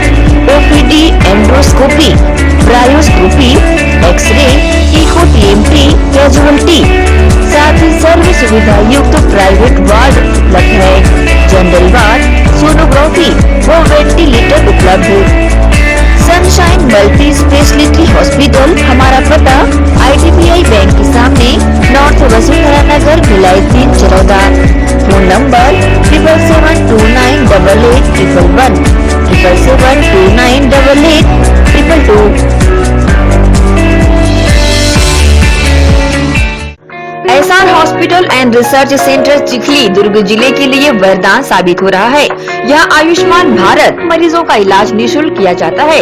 OPD, endoscopy, bronchoscopy, x-ray, echo TMT, casualty, साथ ही सर्व सुविधा युक्त प्राइवेट वार्ड उपलब्ध है। जनरल वार्ड, सोनोग्राफी व वेंटिलेटर उपलब्ध। सनशाइन मल्टी स्पेशलिटी हॉस्पिटल, हमारा पता IDBI बैंक के सामने, north Vasundhara Nagar, Bhilai 3 Charoda. Phone number 77298811, 77298822। SR hospital and research centre Chikhli Durg जिले के लिए वरदान साबित हो रहा है। यहाँ आयुष्मान भारत मरीजों का इलाज निःशुल्क किया जाता है।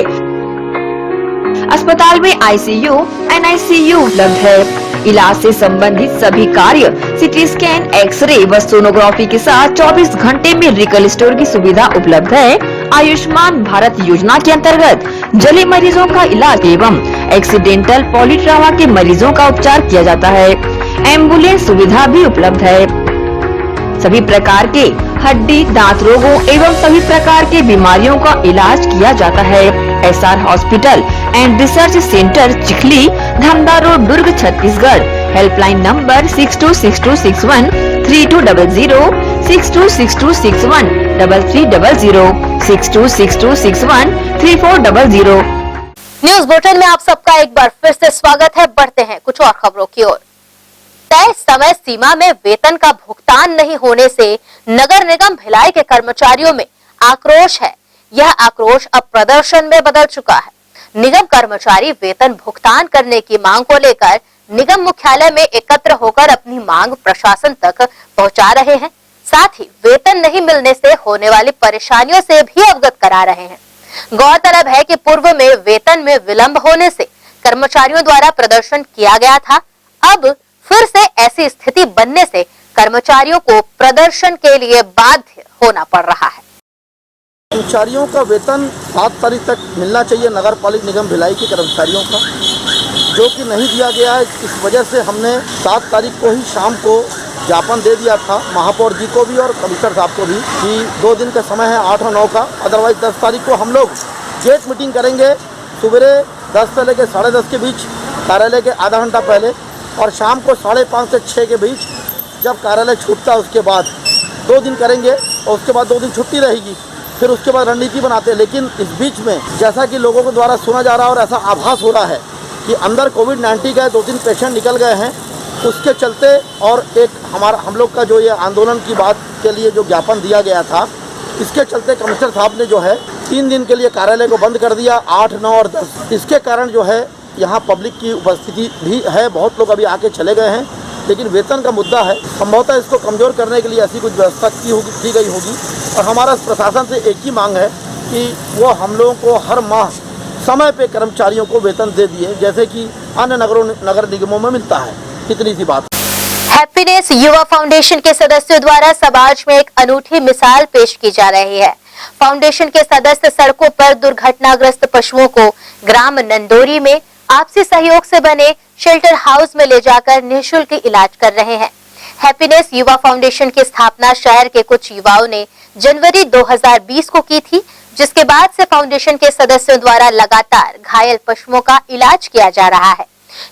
अस्पताल में ICU, NICU उपलब्ध है। इलाज से संबंधित सभी कार्य, CT स्कैन, एक्सरे व सोनोग्राफी के साथ 24 घंटे में मेडिकल स्टोर की सुविधा उपलब्ध है। आयुष्मान भारत योजना के अंतर्गत जली मरीजों का इलाज एवं एक्सीडेंटल पॉलीट्रामा के मरीजों का उपचार किया जाता है। एम्बुलेंस सुविधा भी उपलब्ध है। सभी प्रकार के हड्डी, दांत रोगों एवं सभी प्रकार के बीमारियों का इलाज किया जाता है। SR hospital and research centre Chikhli, Dhamda road, Durg, Chhattisgarh. Helpline number 626261 3200, 626261 3300, 626261 3400। News bulletin में आप सबका एक बार फिर से स्वागत है। बढ़ते हैं कुछ और खबरों की ओर। तय समय सीमा में वेतन का भुगतान नहीं होने से नगर निगम भिलाई के कर्मचारियों में आक्रोश है। यह आक्रोश अब प्रदर्शन में बदल चुका है। निगम कर्मचारी वेतन भुगतान करने की मांग को लेकर निगम मुख्यालय में एकत्र होकर अपनी मांग प्रशासन तक पहुंचा रहे हैं। साथ ही वेतन नहीं मिलने से होने वाली परेशानियों से भी अवगत करा रहे हैं। गौरतलब है कि पूर्व में वेतन में विलंब होने से कर्मचारियों द्वारा प्रदर्शन किया गया था। अब फिर से ऐसी स्थिति बनने से कर्मचारियों को प्रदर्शन के लिए बाध्य होना पड़ रहा है। कर्मचारियों का वेतन 7 तारीख तक मिलना चाहिए, नगर पालिक निगम भिलाई के कर्मचारियों का, जो कि नहीं दिया गया है। इस वजह से हमने 7 तारीख को ही शाम को ज्ञापन दे दिया था महापौर जी को भी और कमिश्नर साहब को भी कि 2 दिन का समय है 8 और 9 का, अदरवाइज 10 तारीख को हम लोग गेट मीटिंग करेंगे सुबह 10 से लेकर 10:30 के बीच कार्यालय के आधा घंटा पहले, और शाम को 5:30 से 6 के बीच जब कार्यालय छूटता है उसके बाद 2 दिन करेंगे और उसके बाद 2 दिन छुट्टी रहेगी, फिर उसके बाद रणनीति बनाते हैं। लेकिन इस बीच में जैसा कि लोगों के द्वारा सुना जा रहा है और ऐसा आभास हो रहा है कि अंदर कोविड-19 का 2-3 पेशेंट निकल गए हैं, उसके चलते और एक हम लोग का जो ये आंदोलन की बात के लिए जो ज्ञापन दिया गया था, इसके चलते कमिश्नर साहब ने जो है 3 दिन के लिए कार्यालय को बंद कर दिया, 8, 9 और 10। इसके कारण जो है यहाँ पब्लिक की उपस्थिति भी है, बहुत लोग अभी आके चले गए हैं, लेकिन वेतन का मुद्दा है। संभवतः इसको कमज़ोर करने के लिए ऐसी कुछ व्यवस्था की गई होगी, और हमारा प्रशासन से एक ही मांग है कि वो हम लोगों को हर माह समय पे कर्मचारियों को वेतन दे दिए, जैसे कि अन्य नगर निगमों में मिलता है। इतनी सी बात। हैप्पीनेस युवा फाउंडेशन के सदस्यों द्वारा समाज में एक अनूठी मिसाल पेश की जा रही है। फाउंडेशन के सदस्य सड़कों पर दुर्घटनाग्रस्त पशुओं को ग्राम नंदोरी में आपसी सहयोग से बने शेल्टर हाउस में ले जाकर निःशुल्क इलाज कर रहे हैं। हैप्पीनेस युवा फाउंडेशन की स्थापना शहर के कुछ युवाओं ने जनवरी 2020 को की थी, जिसके बाद से फाउंडेशन के सदस्यों द्वारा लगातार घायल पशुओं का इलाज किया जा रहा है।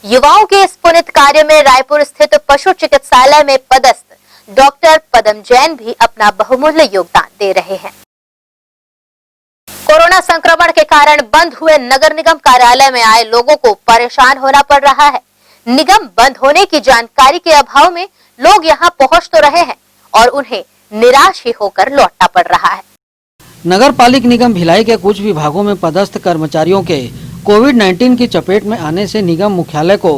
युवाओं के इस पुनित कार्य में रायपुर स्थित पशु चिकित्सालय में पदस्थ डॉक्टर पदम जैन भी अपना बहुमूल्य योगदान दे रहे हैं। कोरोना संक्रमण के कारण बंद हुए नगर निगम कार्यालय में आए लोगों को परेशान होना पड़ रहा है। निगम बंद होने की जानकारी के अभाव में लोग यहां पहुंच तो रहे हैं और उन्हें निराश ही होकर लौटना पड़ रहा है। नगर पालिक निगम भिलाई के कुछ विभागों में पदस्थ कर्मचारियों के कोविड-19 की चपेट में आने से निगम मुख्यालय को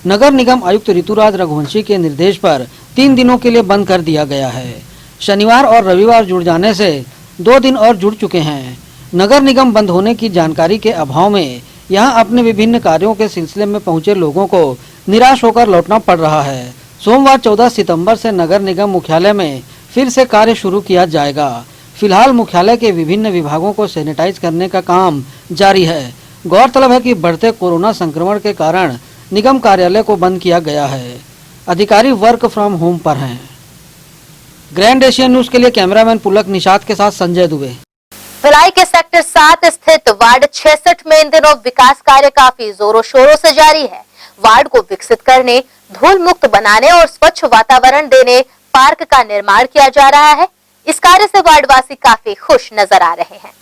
नगर निगम आयुक्त ऋतुराज रघुवंशी के निर्देश पर 3 दिनों के लिए बंद कर दिया गया है। शनिवार और रविवार जुड़ जाने से 2 दिन और जुड़ चुके हैं। नगर निगम बंद होने की जानकारी के अभाव में यहां अपने विभिन्न कार्यों के सिलसिले में पहुंचे लोगों को निराश होकर लौटना पड़ रहा है। सोमवार 14 सितंबर से नगर निगम मुख्यालय में फिर से कार्य शुरू किया जाएगा। फिलहाल मुख्यालय के विभिन्न विभागों को सैनिटाइज करने का काम जारी है। गौरतलब है कि बढ़ते कोरोना संक्रमण के कारण निगम कार्यालय को बंद किया गया है। अधिकारी वर्क फ्रॉम होम पर हैं। ग्रैंड एशियन न्यूज के लिए कैमरामैन पुलक निषाद के साथ संजय दुबे। भिलाई के सेक्टर 7 स्थित वार्ड 66 में इन दिनों विकास कार्य काफी जोरों शोरों से जारी है। वार्ड को विकसित करने, धूल मुक्त बनाने और स्वच्छ वातावरण देने पार्क का निर्माण किया जा रहा है। इस कार्य से वार्डवासी काफी खुश नजर आ रहे हैं।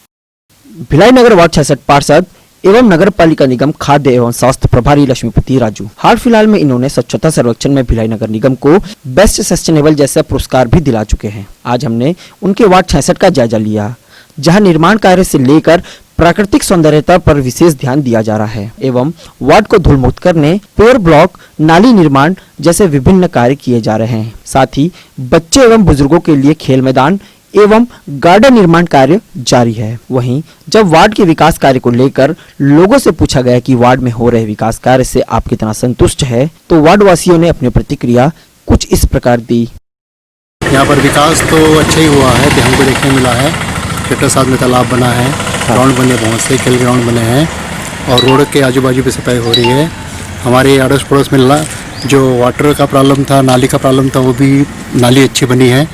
भिलाई नगर वार्ड 66 पार्षद एवं नगर पालिका निगम खाद्य एवं स्वास्थ्य प्रभारी लक्ष्मीपति राजू हाल फिलहाल में इन्होंने स्वच्छता सर्वेक्षण में भिलाई नगर निगम को बेस्ट सस्टेनेबल जैसा पुरस्कार भी दिला चुके हैं। आज हमने उनके वार्ड 66 का जायजा लिया, जहां निर्माण कार्य से लेकर प्राकृतिक सौंदर्यता पर विशेष ध्यान दिया जा रहा है एवं वार्ड को धूल मुक्त करने, पेवर ब्लॉक, नाली निर्माण जैसे विभिन्न कार्य किए जा रहे हैं। साथ ही बच्चे एवं बुजुर्गों के लिए खेल मैदान एवं गार्डन निर्माण कार्य जारी है। वहीं जब वार्ड के विकास कार्य को लेकर लोगों से पूछा गया कि वार्ड में हो रहे विकास कार्य से आप कितना संतुष्ट है, तो वार्ड वासियों ने अपनी प्रतिक्रिया कुछ इस प्रकार दी। यहाँ पर विकास तो अच्छा ही हुआ है, हमको देखने मिला है। सेक्टर 7 में तालाब बना है, ग्राउंड बने, बहुत से खेल ग्राउंड बने हैं और रोड के आजू बाजू पे सफाई हो रही है। हमारे अड़ोस पड़ोस में जो वाटर का प्रॉब्लम था, नाली का प्रॉब्लम था, वो भी नाली अच्छी बनी है।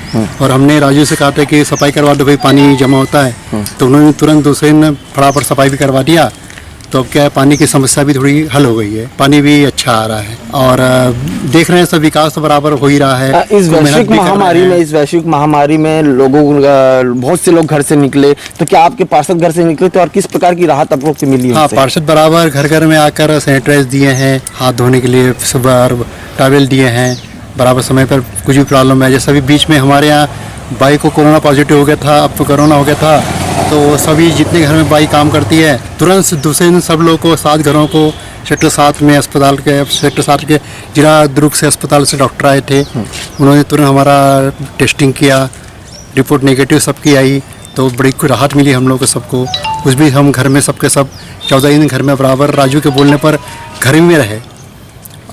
और हमने राजू से कहा था कि सफाई करवा दो भाई, पानी जमा होता है, तो उन्होंने तुरंत दूसरे दिन फटाफट सफाई भी करवा दिया। तो अब क्या है, पानी की समस्या भी थोड़ी हल हो गई है, पानी भी अच्छा आ रहा है और देख रहे हैं सब विकास तो बराबर हो ही रहा है। इस वैश्विक महामारी में लोगों बहुत से लोग घर से निकले, तो क्या आपके पार्षद घर से निकले तो और किस प्रकार की राहत आप लोग से मिली? हाँ, पार्षद बराबर घर घर में आकर सैनिटाइज दिए हैं, हाथ धोने के लिए टॉवेल दिए हैं बराबर समय पर। कुछ भी प्रॉब्लम है, जैसे अभी बीच में हमारे यहाँ बाई को कोरोना पॉजिटिव हो गया था, अब तो कोरोना हो गया था, तो सभी जितने घर में बाई काम करती है तुरंत दूसरे दिन सब लोगों को 7 घरों को सेक्टर 7 में अस्पताल के सेक्टर 7 के जिला दुर्ग से अस्पताल से डॉक्टर आए थे, उन्होंने तुरंत हमारा टेस्टिंग किया, रिपोर्ट नेगेटिव सबकी आई, तो बड़ी राहत मिली हम लोग को सबको। उस भी हम घर में सबके सब 14 दिन घर में बराबर राजू के बोलने पर घर में रहे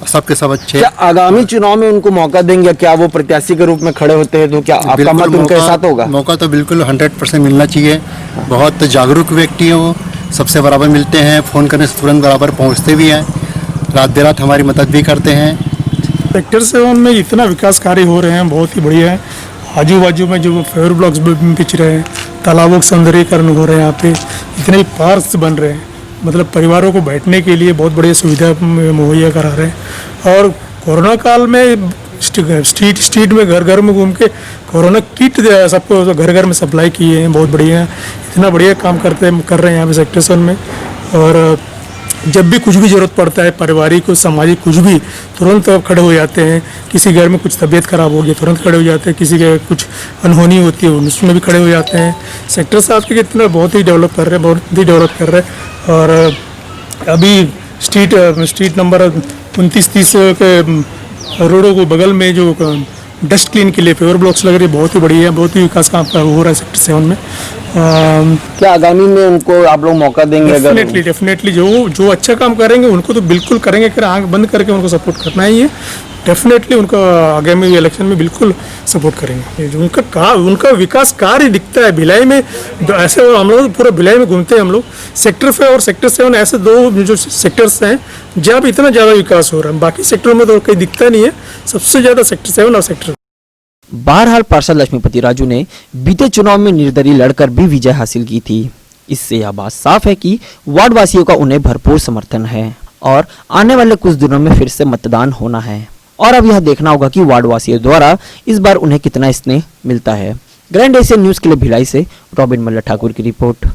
सबके सब अच्छे। क्या आगामी चुनाव में उनको मौका देंगे या क्या वो प्रत्याशी के रूप में खड़े होते हैं तो क्या आपका मत उनके साथ होगा? मौका तो बिल्कुल 100% मिलना चाहिए। बहुत जागरूक व्यक्ति है वो, सबसे बराबर मिलते हैं, फ़ोन करने से तुरंत बराबर पहुंचते भी हैं, रात देर रात हमारी मदद भी करते हैं। सेक्टर 7 में इतना विकास कार्य हो रहे हैं, बहुत ही बढ़िया है। आजू बाजू में जो फेवर ब्लॉक्स बिछ रहे हैं, तालाबों का सौंदर्यीकरण हो रहे हैं, यहाँ पे इतने पार्क्स बन रहे हैं, मतलब परिवारों को बैठने के लिए बहुत बढ़िया सुविधा मुहैया करा रहे हैं। और कोरोना काल में स्ट्रीट में घर घर में घूम के कोरोना किट सबको घर घर में सप्लाई किए हैं, बहुत बढ़िया। इतना बढ़िया काम कर रहे हैं यहाँ पे सेक्टर 7 में। और जब भी कुछ भी ज़रूरत पड़ता है, पारिवारिक और सामाजिक कुछ भी, तुरंत खड़े हो जाते हैं। किसी घर में कुछ तबीयत खराब हो गई तुरंत खड़े हो जाते हैं, किसी के कुछ अनहोनी होती है उसमें भी खड़े हो जाते हैं। सेक्टर 7 के इतना बहुत ही डेवलप कर रहे हैं। और अभी स्ट्रीट नंबर 29-30 के रोडों को बगल में जो डस्ट क्लीन के लिए फेवर ब्लॉक्स लग रही है, बहुत ही बढ़िया, बहुत ही विकास काम हो रहा है सेक्टर 7 में। क्या आगामी में उनको आप लोग मौका देंगे? डेफिनेटली जो अच्छा काम करेंगे उनको तो बिल्कुल करेंगे, फिर आंख बंद करके उनको सपोर्ट करना ही है। डेफिनेटली उनका आगामी इलेक्शन में बिल्कुल सपोर्ट करेंगे। जो उनका विकास कार्य दिखता है भिलाई में, ऐसे हम लोग पूरा भिलाई में घूमते हैं हम लोग। सेक्टर 5 और सेक्टर 7 ऐसे दो जो सेक्टर्स हैं जहाँ पे इतना ज़्यादा विकास हो रहा है, बाकी सेक्टरों में तो कहीं दिखता नहीं है। सबसे ज़्यादा सेक्टर 7 और सेक्टर। बहरहाल पार्षद लक्ष्मीपति राजू ने बीते चुनाव में निर्दलीय लड़कर भी विजय हासिल की थी। इससे यह बात साफ है कि वार्ड वासियों का उन्हें भरपूर समर्थन है और आने वाले कुछ दिनों में फिर से मतदान होना है और अब यह देखना होगा कि वार्ड वासियों द्वारा इस बार उन्हें कितना स्नेह मिलता है। ग्रैंड एशियन न्यूज के लिए भिलाई से रॉबिन मल्ल ठाकुर की रिपोर्ट।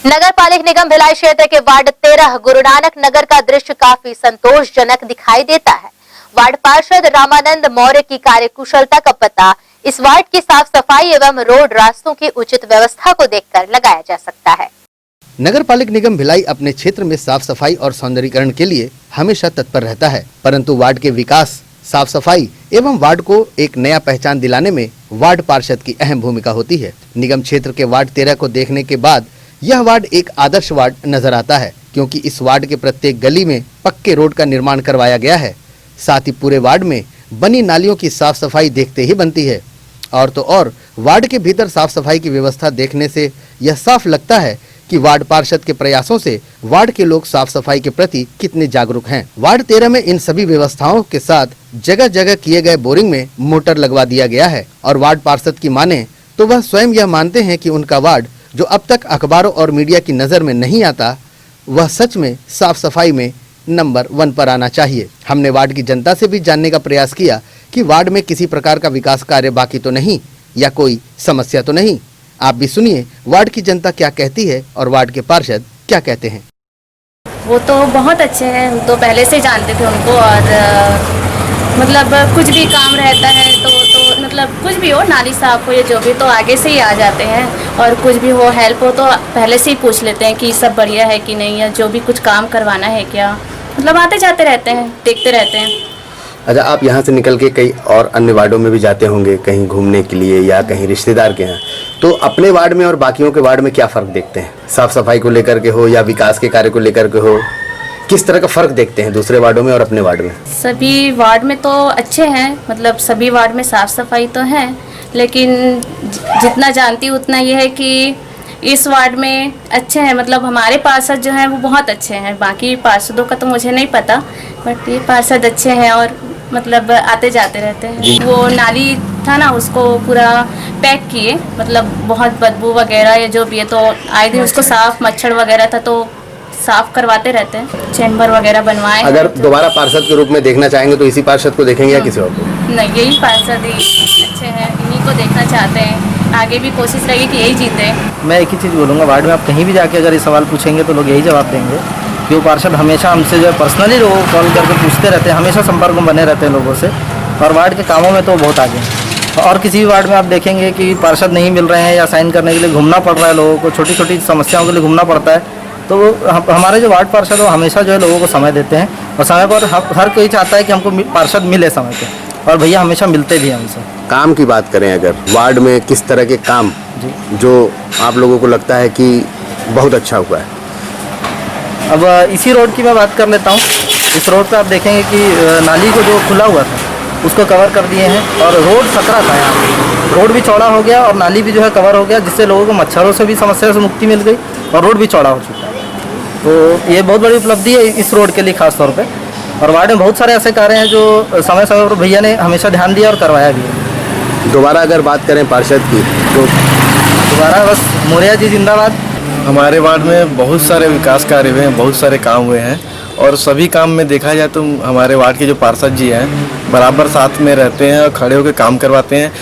नगर पालिक निगम भिलाई क्षेत्र के वार्ड 13 गुरु नानक नगर का दृश्य काफी संतोषजनक दिखाई देता है। वार्ड पार्षद रामानंद मौर्य की कार्यकुशलता का पता इस वार्ड की साफ सफाई एवं रोड रास्तों की उचित व्यवस्था को देखकर लगाया जा सकता है। नगर पालिक निगम भिलाई अपने क्षेत्र में साफ सफाई और सौंदर्यीकरण के लिए हमेशा तत्पर रहता है, परंतु वार्ड के विकास, साफ सफाई एवं वार्ड को एक नया पहचान दिलाने में वार्ड पार्षद की अहम भूमिका होती है। निगम क्षेत्र के वार्ड 13 को देखने के बाद यह वार्ड एक आदर्श वार्ड नजर आता है, क्योंकि इस वार्ड के प्रत्येक गली में पक्के रोड का निर्माण करवाया गया है। साथ ही पूरे वार्ड में बनी नालियों की साफ सफाई देखते ही बनती है। और तो और वार्ड के भीतर साफ सफाई की व्यवस्था देखने से यह साफ लगता है कि वार्ड पार्षद के प्रयासों से वार्ड के लोग साफ सफाई के प्रति कितने जागरूक हैं। वार्ड 13 में इन सभी व्यवस्थाओं के साथ जगह जगह किए गए बोरिंग में मोटर लगवा दिया गया है और वार्ड पार्षद की माने तो वह स्वयं यह मानते हैं कि उनका वार्ड, जो अब तक अखबारों और मीडिया की नजर में नहीं आता, वह सच में साफ सफाई में नंबर 1 पर आना चाहिए। हमने वार्ड की जनता से भी जानने का प्रयास किया कि वार्ड में किसी प्रकार का विकास कार्य बाकी तो नहीं या कोई समस्या तो नहीं। आप भी सुनिए वार्ड की जनता क्या कहती है और वार्ड के पार्षद क्या कहते हैं। वो तो बहुत अच्छे हैं, हम तो पहले से जानते थे उनको। और मतलब कुछ भी काम रहता है तो मतलब कुछ भी हो, नाली साफ हो या जो भी, तो आगे से ही आ जाते हैं। और कुछ भी हो, हेल्प हो तो पहले से ही पूछ लेते हैं कि सब बढ़िया है कि नहीं, या जो भी कुछ काम करवाना है क्या, मतलब आते जाते रहते हैं, देखते रहते हैं। अच्छा, आप यहाँ से निकल के कई और अन्य वार्डों में भी जाते होंगे कहीं घूमने के लिए या कहीं रिश्तेदार के यहाँ, तो अपने वार्ड में और बाकियों के वार्ड में क्या फ़र्क देखते हैं? साफ़ सफाई को लेकर के हो या विकास के कार्य को लेकर के हो, किस तरह का फ़र्क देखते हैं दूसरे वार्डों में और अपने वार्ड में? सभी वार्ड में तो अच्छे हैं, मतलब सभी वार्ड में साफ़ सफाई तो है, लेकिन जितना जानती हूँ उतना ये है कि इस वार्ड में अच्छे हैं। मतलब हमारे पार्षद जो हैं वो बहुत अच्छे हैं, बाकी पार्षदों का तो मुझे नहीं पता, बट ये पार्षद अच्छे हैं और मतलब आते जाते रहते हैं। वो नाली था ना, उसको पूरा पैक किए, मतलब बहुत बदबू वगैरह या जो भी है, तो आए दिन उसको साफ, मच्छर वगैरह था तो साफ करवाते रहते हैं। चैम्बर वगैरह बनवाए। अगर दोबारा पार्षद के रूप में देखना चाहेंगे तो इसी पार्षद को देखेंगे या किसी और को? नहीं, यही पार्षद ही अच्छे हैं, इन्हीं को देखना चाहते हैं। आगे भी कोशिश रहेगी कि यही जीते। मैं एक ही चीज़ बोलूँगा, वार्ड में आप कहीं भी जाके अगर ये सवाल पूछेंगे तो लोग यही जवाब देंगे कि वो पार्षद हमेशा हमसे जो है पर्सनली लोगों को कॉल करके पूछते रहते हैं, हमेशा संपर्क में बने रहते हैं लोगों से, और वार्ड के कामों में तो बहुत आगे हैं। और किसी भी वार्ड में आप देखेंगे कि पार्षद नहीं मिल रहे हैं या साइन करने के लिए घूमना पड़ रहा है लोगों को, छोटी छोटी समस्याओं के लिए घूमना पड़ता है, तो हमारे जो वार्ड पार्षद वो हमेशा जो है लोगों को समय देते हैं और समय पर हर कोई चाहता है कि हमको पार्षद मिले समय पे, और भैया हमेशा मिलते भी हैं हमसे। काम की बात करें अगर, वार्ड में किस तरह के काम जो आप लोगों को लगता है कि बहुत अच्छा हुआ है? अब इसी रोड की मैं बात कर लेता हूँ। इस रोड पे आप देखेंगे कि नाली को जो खुला हुआ था उसको कवर कर दिए हैं और रोड सकरा था यहाँ पे। रोड भी चौड़ा हो गया और नाली भी जो है कवर हो गया, जिससे लोगों को मच्छरों से भी समस्या से मुक्ति मिल गई और रोड भी चौड़ा हो चुका है। तो ये बहुत बड़ी उपलब्धि है इस रोड के लिए खास तौर पे। और वार्ड में बहुत सारे ऐसे कार्य हैं जो समय समय पर भैया ने हमेशा ध्यान दिया और करवाया भी है। दोबारा अगर बात करें पार्षद की तो दोबारा बस मौर्या जी जिंदाबाद। हमारे वार्ड में बहुत सारे विकास कार्य हुए हैं, बहुत सारे काम हुए हैं और सभी काम में देखा जाए तो हमारे वार्ड के जो पार्षद जी हैं बराबर साथ में रहते हैं और खड़े होकर काम करवाते हैं।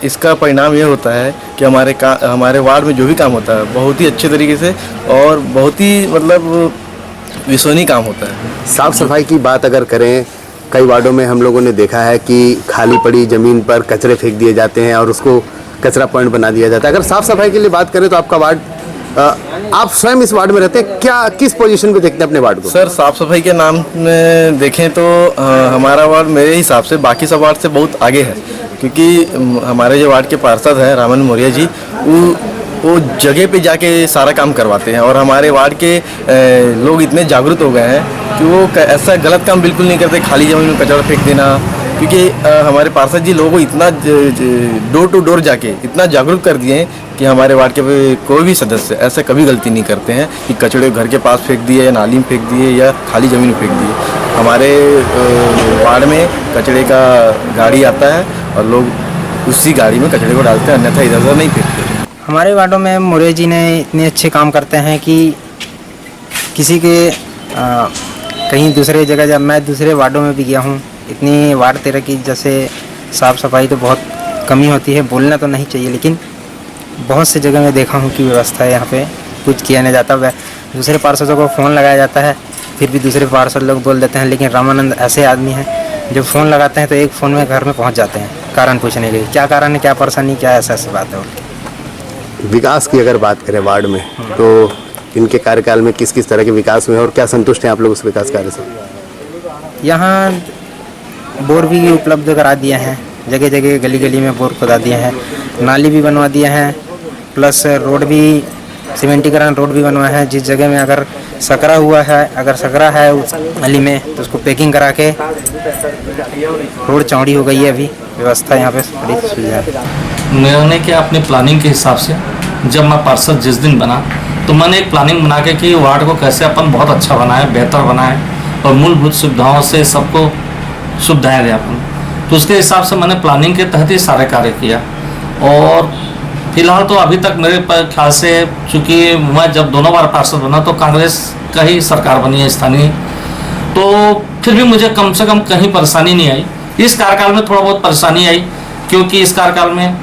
इसका परिणाम ये होता है कि हमारे वार्ड में जो भी काम होता है बहुत ही अच्छे तरीके से और बहुत ही मतलब विश्वसनीय काम होता है। साफ सफाई की बात अगर करें, कई वार्डों में हम लोगों ने देखा है कि खाली पड़ी ज़मीन पर कचरे फेंक दिए जाते हैं और उसको कचरा पॉइंट बना दिया जाता है। अगर साफ सफाई के लिए बात करें तो आपका वार्ड, आप स्वयं इस वार्ड में रहते हैं, क्या किस पोजीशन पे देखते हैं अपने वार्ड को? सर साफ सफाई के नाम में देखें तो हमारा वार्ड मेरे हिसाब से बाकी सब वार्ड से बहुत आगे है, क्योंकि हमारे जो वार्ड के पार्षद हैं रामन मौर्य जी वो जगह पे जाके सारा काम करवाते हैं और हमारे वार्ड के लोग इतने जागरूक हो गए हैं कि वो ऐसा गलत काम बिल्कुल नहीं करते, खाली जमीन में कचरा फेंक देना। क्योंकि हमारे पार्षद जी लोगों को इतना डोर टू डोर जाके इतना जागरूक कर दिए हैं कि हमारे वार्ड के कोई भी सदस्य ऐसा कभी गलती नहीं करते हैं कि कचड़े घर के पास फेंक दिए या नाली में फेंक दिए या खाली ज़मीन में फेंक दिए। हमारे वार्ड में कचड़े का गाड़ी आता है और लोग उसी गाड़ी में कचड़े को डालते हैं, अन्यथा इधर उधर नहीं फेंकते। हमारे वार्डों में मौर्य जी ने इतने अच्छे काम करते हैं कि किसी के कहीं दूसरे जगह, जब मैं दूसरे वार्डों में भी गया हूँ, इतनी वार्ड 13 की जैसे साफ़ सफाई तो बहुत कमी होती है, बोलना तो नहीं चाहिए, लेकिन बहुत से जगह मैं देखा हूँ कि व्यवस्था है यहाँ पे कुछ किया नहीं जाता। दूसरे पार्षदों को फ़ोन लगाया जाता है, फिर भी दूसरे पार्षद लोग बोल देते हैं, लेकिन रामानंद ऐसे आदमी हैं जो फ़ोन लगाते हैं तो एक फ़ोन में घर में पहुँच जाते हैं कारण पूछने के लिए, क्या कारण है, क्या परेशानी, क्या ऐसा बात है उनकी। विकास की अगर बात करें वार्ड में तो इनके कार्यकाल में किस किस तरह के विकास हुए और क्या संतुष्ट हैं आप लोग उस विकास कार्य से? यहाँ बोर भी उपलब्ध करा दिए हैं, जगह जगह गली गली में बोर खुदा दिए हैं, नाली भी बनवा दिए हैं, प्लस रोड भी सीमेंटीकरण रोड भी बनवाया है। जिस जगह में अगर सकरा हुआ है, अगर सकरा है उस गली में तो उसको पैकिंग करा के रोड चौड़ी हो गई है। अभी व्यवस्था यहाँ पे बड़ी सुविधा है। मैंने क्या अपने प्लानिंग के हिसाब से जब मैं पार्षद जिस दिन बना तो मैंने एक प्लानिंग बना के कि वार्ड को कैसे अपन बहुत अच्छा बनाए, बेहतर बनाए और मूलभूत सुविधाओं से सबको सुविधाएँ दें अपन। तो उसके हिसाब से मैंने प्लानिंग के तहत ही सारे कार्य किया और फिलहाल तो अभी तक मेरे ख्याल से, चूँकि मैं जब दोनों बार पार्षद बना तो कांग्रेस का ही सरकार बनी है स्थानीय, तो फिर भी मुझे कम से कम कहीं परेशानी नहीं आई। इस कार्यकाल में थोड़ा बहुत परेशानी आई क्योंकि इस कार्यकाल में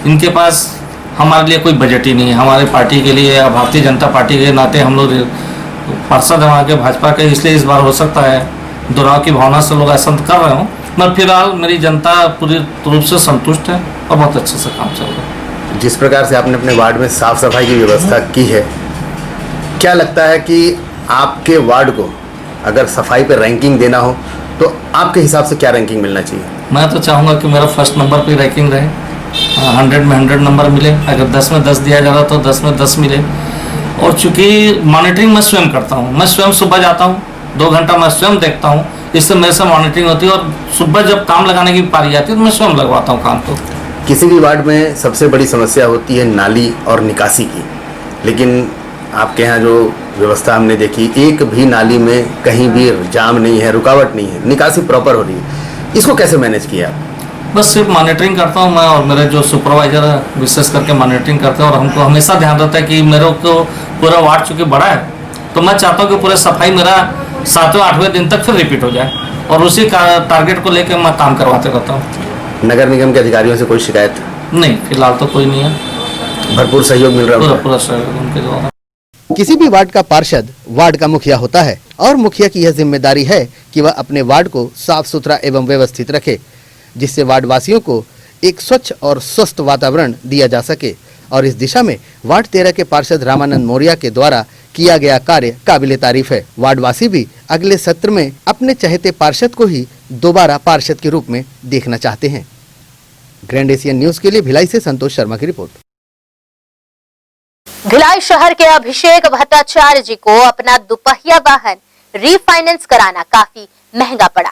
इनके पास हमारे लिए कोई बजट ही नहीं है। हमारे पार्टी के लिए, भारतीय जनता पार्टी के नाते हम लोग पार्षद हैं वहाँ के भाजपा के, इसलिए इस बार हो सकता है दुराव की भावना से लोग ऐसा कर रहे हों। मैं फिलहाल मेरी जनता पूरी रूप से संतुष्ट है और बहुत अच्छे से काम चल रहा है। जिस प्रकार से आपने अपने वार्ड में साफ सफाई की व्यवस्था की है, क्या लगता है कि आपके वार्ड को अगर सफाई पर रैंकिंग देना हो तो आपके हिसाब से क्या रैंकिंग मिलना चाहिए? मैं तो चाहूँगा कि मेरा फर्स्ट नंबर पे रैंकिंग रहे, 100 में 100 नंबर मिले। अगर 10 में 10 दिया जा रहा तो 10 में 10 मिले। और चूँकि मॉनिटरिंग मैं स्वयं करता हूँ, मैं स्वयं सुबह जाता हूँ, 2 घंटा मैं स्वयं देखता हूँ, इससे मेरे से मॉनिटरिंग होती है और सुबह जब काम लगाने की पारी आती है तो मैं स्वयं लगवाता हूँ काम। तो किसी भी वार्ड में सबसे बड़ी समस्या होती है नाली और निकासी की, लेकिन आपके यहाँ जो व्यवस्था हमने देखी, एक भी नाली में कहीं भी जाम नहीं है, रुकावट नहीं है, निकासी प्रॉपर हो रही है। इसको कैसे मैनेज किया? बस सिर्फ मॉनिटरिंग करता हूँ मैं और मेरे जो सुपरवाइजर है विशेष करके मॉनिटरिंग करते हैं और हमको हमेशा ध्यान रहता है कि मेरे को पूरा वार्ड चूँकि बड़ा है तो मैं चाहता हूँ कि पूरे सफाई मेरा 7वें 8वें दिन तक फिर रिपीट हो जाए और उसी टारगेट को लेकर मैं काम करवाते रहता हूँ। नगर निगम के अधिकारियों से कोई शिकायत नहीं, फिलहाल तो कोई नहीं है। भरपूर सहयोग मिल रहा है? पूरा सहयोग उनके द्वारा। किसी भी वार्ड का पार्षद वार्ड का मुखिया होता है और मुखिया की यह जिम्मेदारी है कि वह अपने वार्ड को साफ सुथरा एवं व्यवस्थित रखे, जिससे वार्ड वासियों को एक स्वच्छ और स्वस्थ वातावरण दिया जा सके। और इस दिशा में वार्ड 13 के पार्षद रामानंद मौर्य के द्वारा किया गया कार्य काबिले तारीफ है। वार्डवासी भी अगले सत्र में अपने चहेते पार्षद को ही दोबारा पार्षद के रूप में देखना चाहते हैं। ग्रैंड एशियन न्यूज के लिए भिलाई से संतोष शर्मा की रिपोर्ट। भिलाई शहर के अभिषेक भट्टाचार्य जी को अपना दुपहिया वाहन रीफाइनेंस कराना काफी महंगा पड़ा।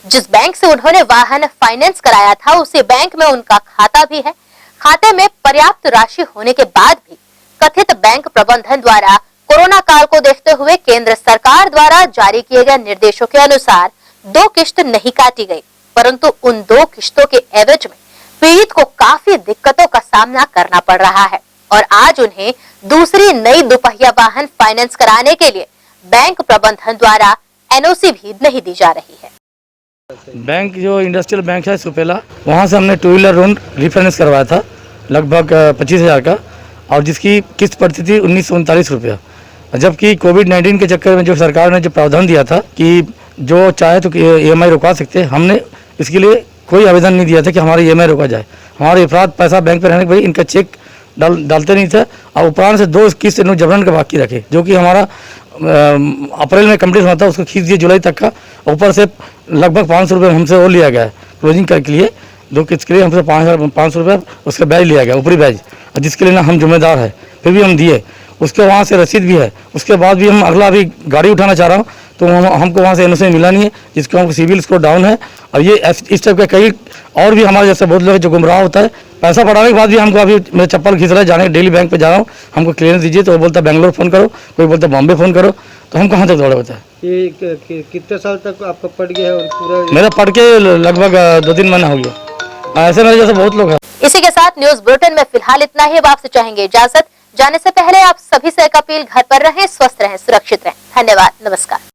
जिस बैंक से उन्होंने वाहन फाइनेंस कराया था उसी बैंक में उनका खाता भी है। खाते में पर्याप्त राशि होने के बाद भी कथित बैंक प्रबंधन द्वारा कोरोना काल को देखते हुए केंद्र सरकार द्वारा जारी किए गए निर्देशों के अनुसार 2 किश्त नहीं काटी गई, परंतु उन 2 किश्तों के एवज में पीड़ित को काफी दिक्कतों का सामना करना पड़ रहा है और आज उन्हें दूसरी नई दुपहिया वाहन फाइनेंस कराने के लिए बैंक प्रबंधन द्वारा एनओसी भी नहीं दी जा रही है। बैंक जो इंडस्ट्रियल बैंक है सुपेला, वहाँ से हमने 2 व्हीलर लोन रिफाइनेंस करवाया था लगभग 25,000 का, और जिसकी किस्त पड़ती थी 1939 रुपया। जबकि कोविड-19 के चक्कर में जो सरकार ने जो प्रावधान दिया था कि जो चाहे तो EMI रुकवा सकते, हमने इसके लिए कोई आवेदन नहीं दिया था कि हमारी EMI रोका जाए। हमारे अफराद पैसा बैंक पे रहने के भाई इनका चेक डालते नहीं थे और उपरांत से 2 किस्त इन्होंने जबरन का बाकी रखे, जो कि हमारा अप्रैल में कंप्लीट होता है, उसको खींच दिए जुलाई तक का। ऊपर से लगभग 500 रुपये हमसे वो लिया गया है क्लोजिंग के लिए, 2 किस्त के लिए हमसे 500 रुपये उसका ब्याज लिया गया, ऊपरी ब्याज, जिसके लिए ना हम जिम्मेदार है, फिर भी हम दिए। उसके वहाँ से रसीद भी है। उसके बाद भी हम अगला अभी गाड़ी उठाना चाह रहा हूँ तो हमको वहाँ से एनओसी मिला नहीं है, जिसका हमको सिविल स्कोर डाउन है। और ये इस टाइप के कई और भी हमारे जैसे बहुत लोग जो गुमराह होता है, पैसा बढ़ाने के बाद भी हमको अभी मेरे चप्पल खींच रहा है, जाने डेली बैंक पे जा रहा हूँ, हमको क्लियरेंस दीजिए, तो वो बोलता है बेंगलोर फ़ोन करो, कोई बोलता है बॉम्बे फ़ोन करो, तो हम कहाँ तक दौड़े होता है। ये कितने साल तक आपका पड़ गया है? और पूरा मेरा पढ़ के लगभग 2-3 महीना हो गया। ऐसे मेरे जैसे बहुत लोग हैं। इसी के साथ न्यूज बुलेटिन में फिलहाल इतना ही। अब आपसे चाहेंगे इजाजत। जाने से पहले आप सभी से एक अपील, घर पर रहें, स्वस्थ रहें, सुरक्षित रहें। धन्यवाद, नमस्कार।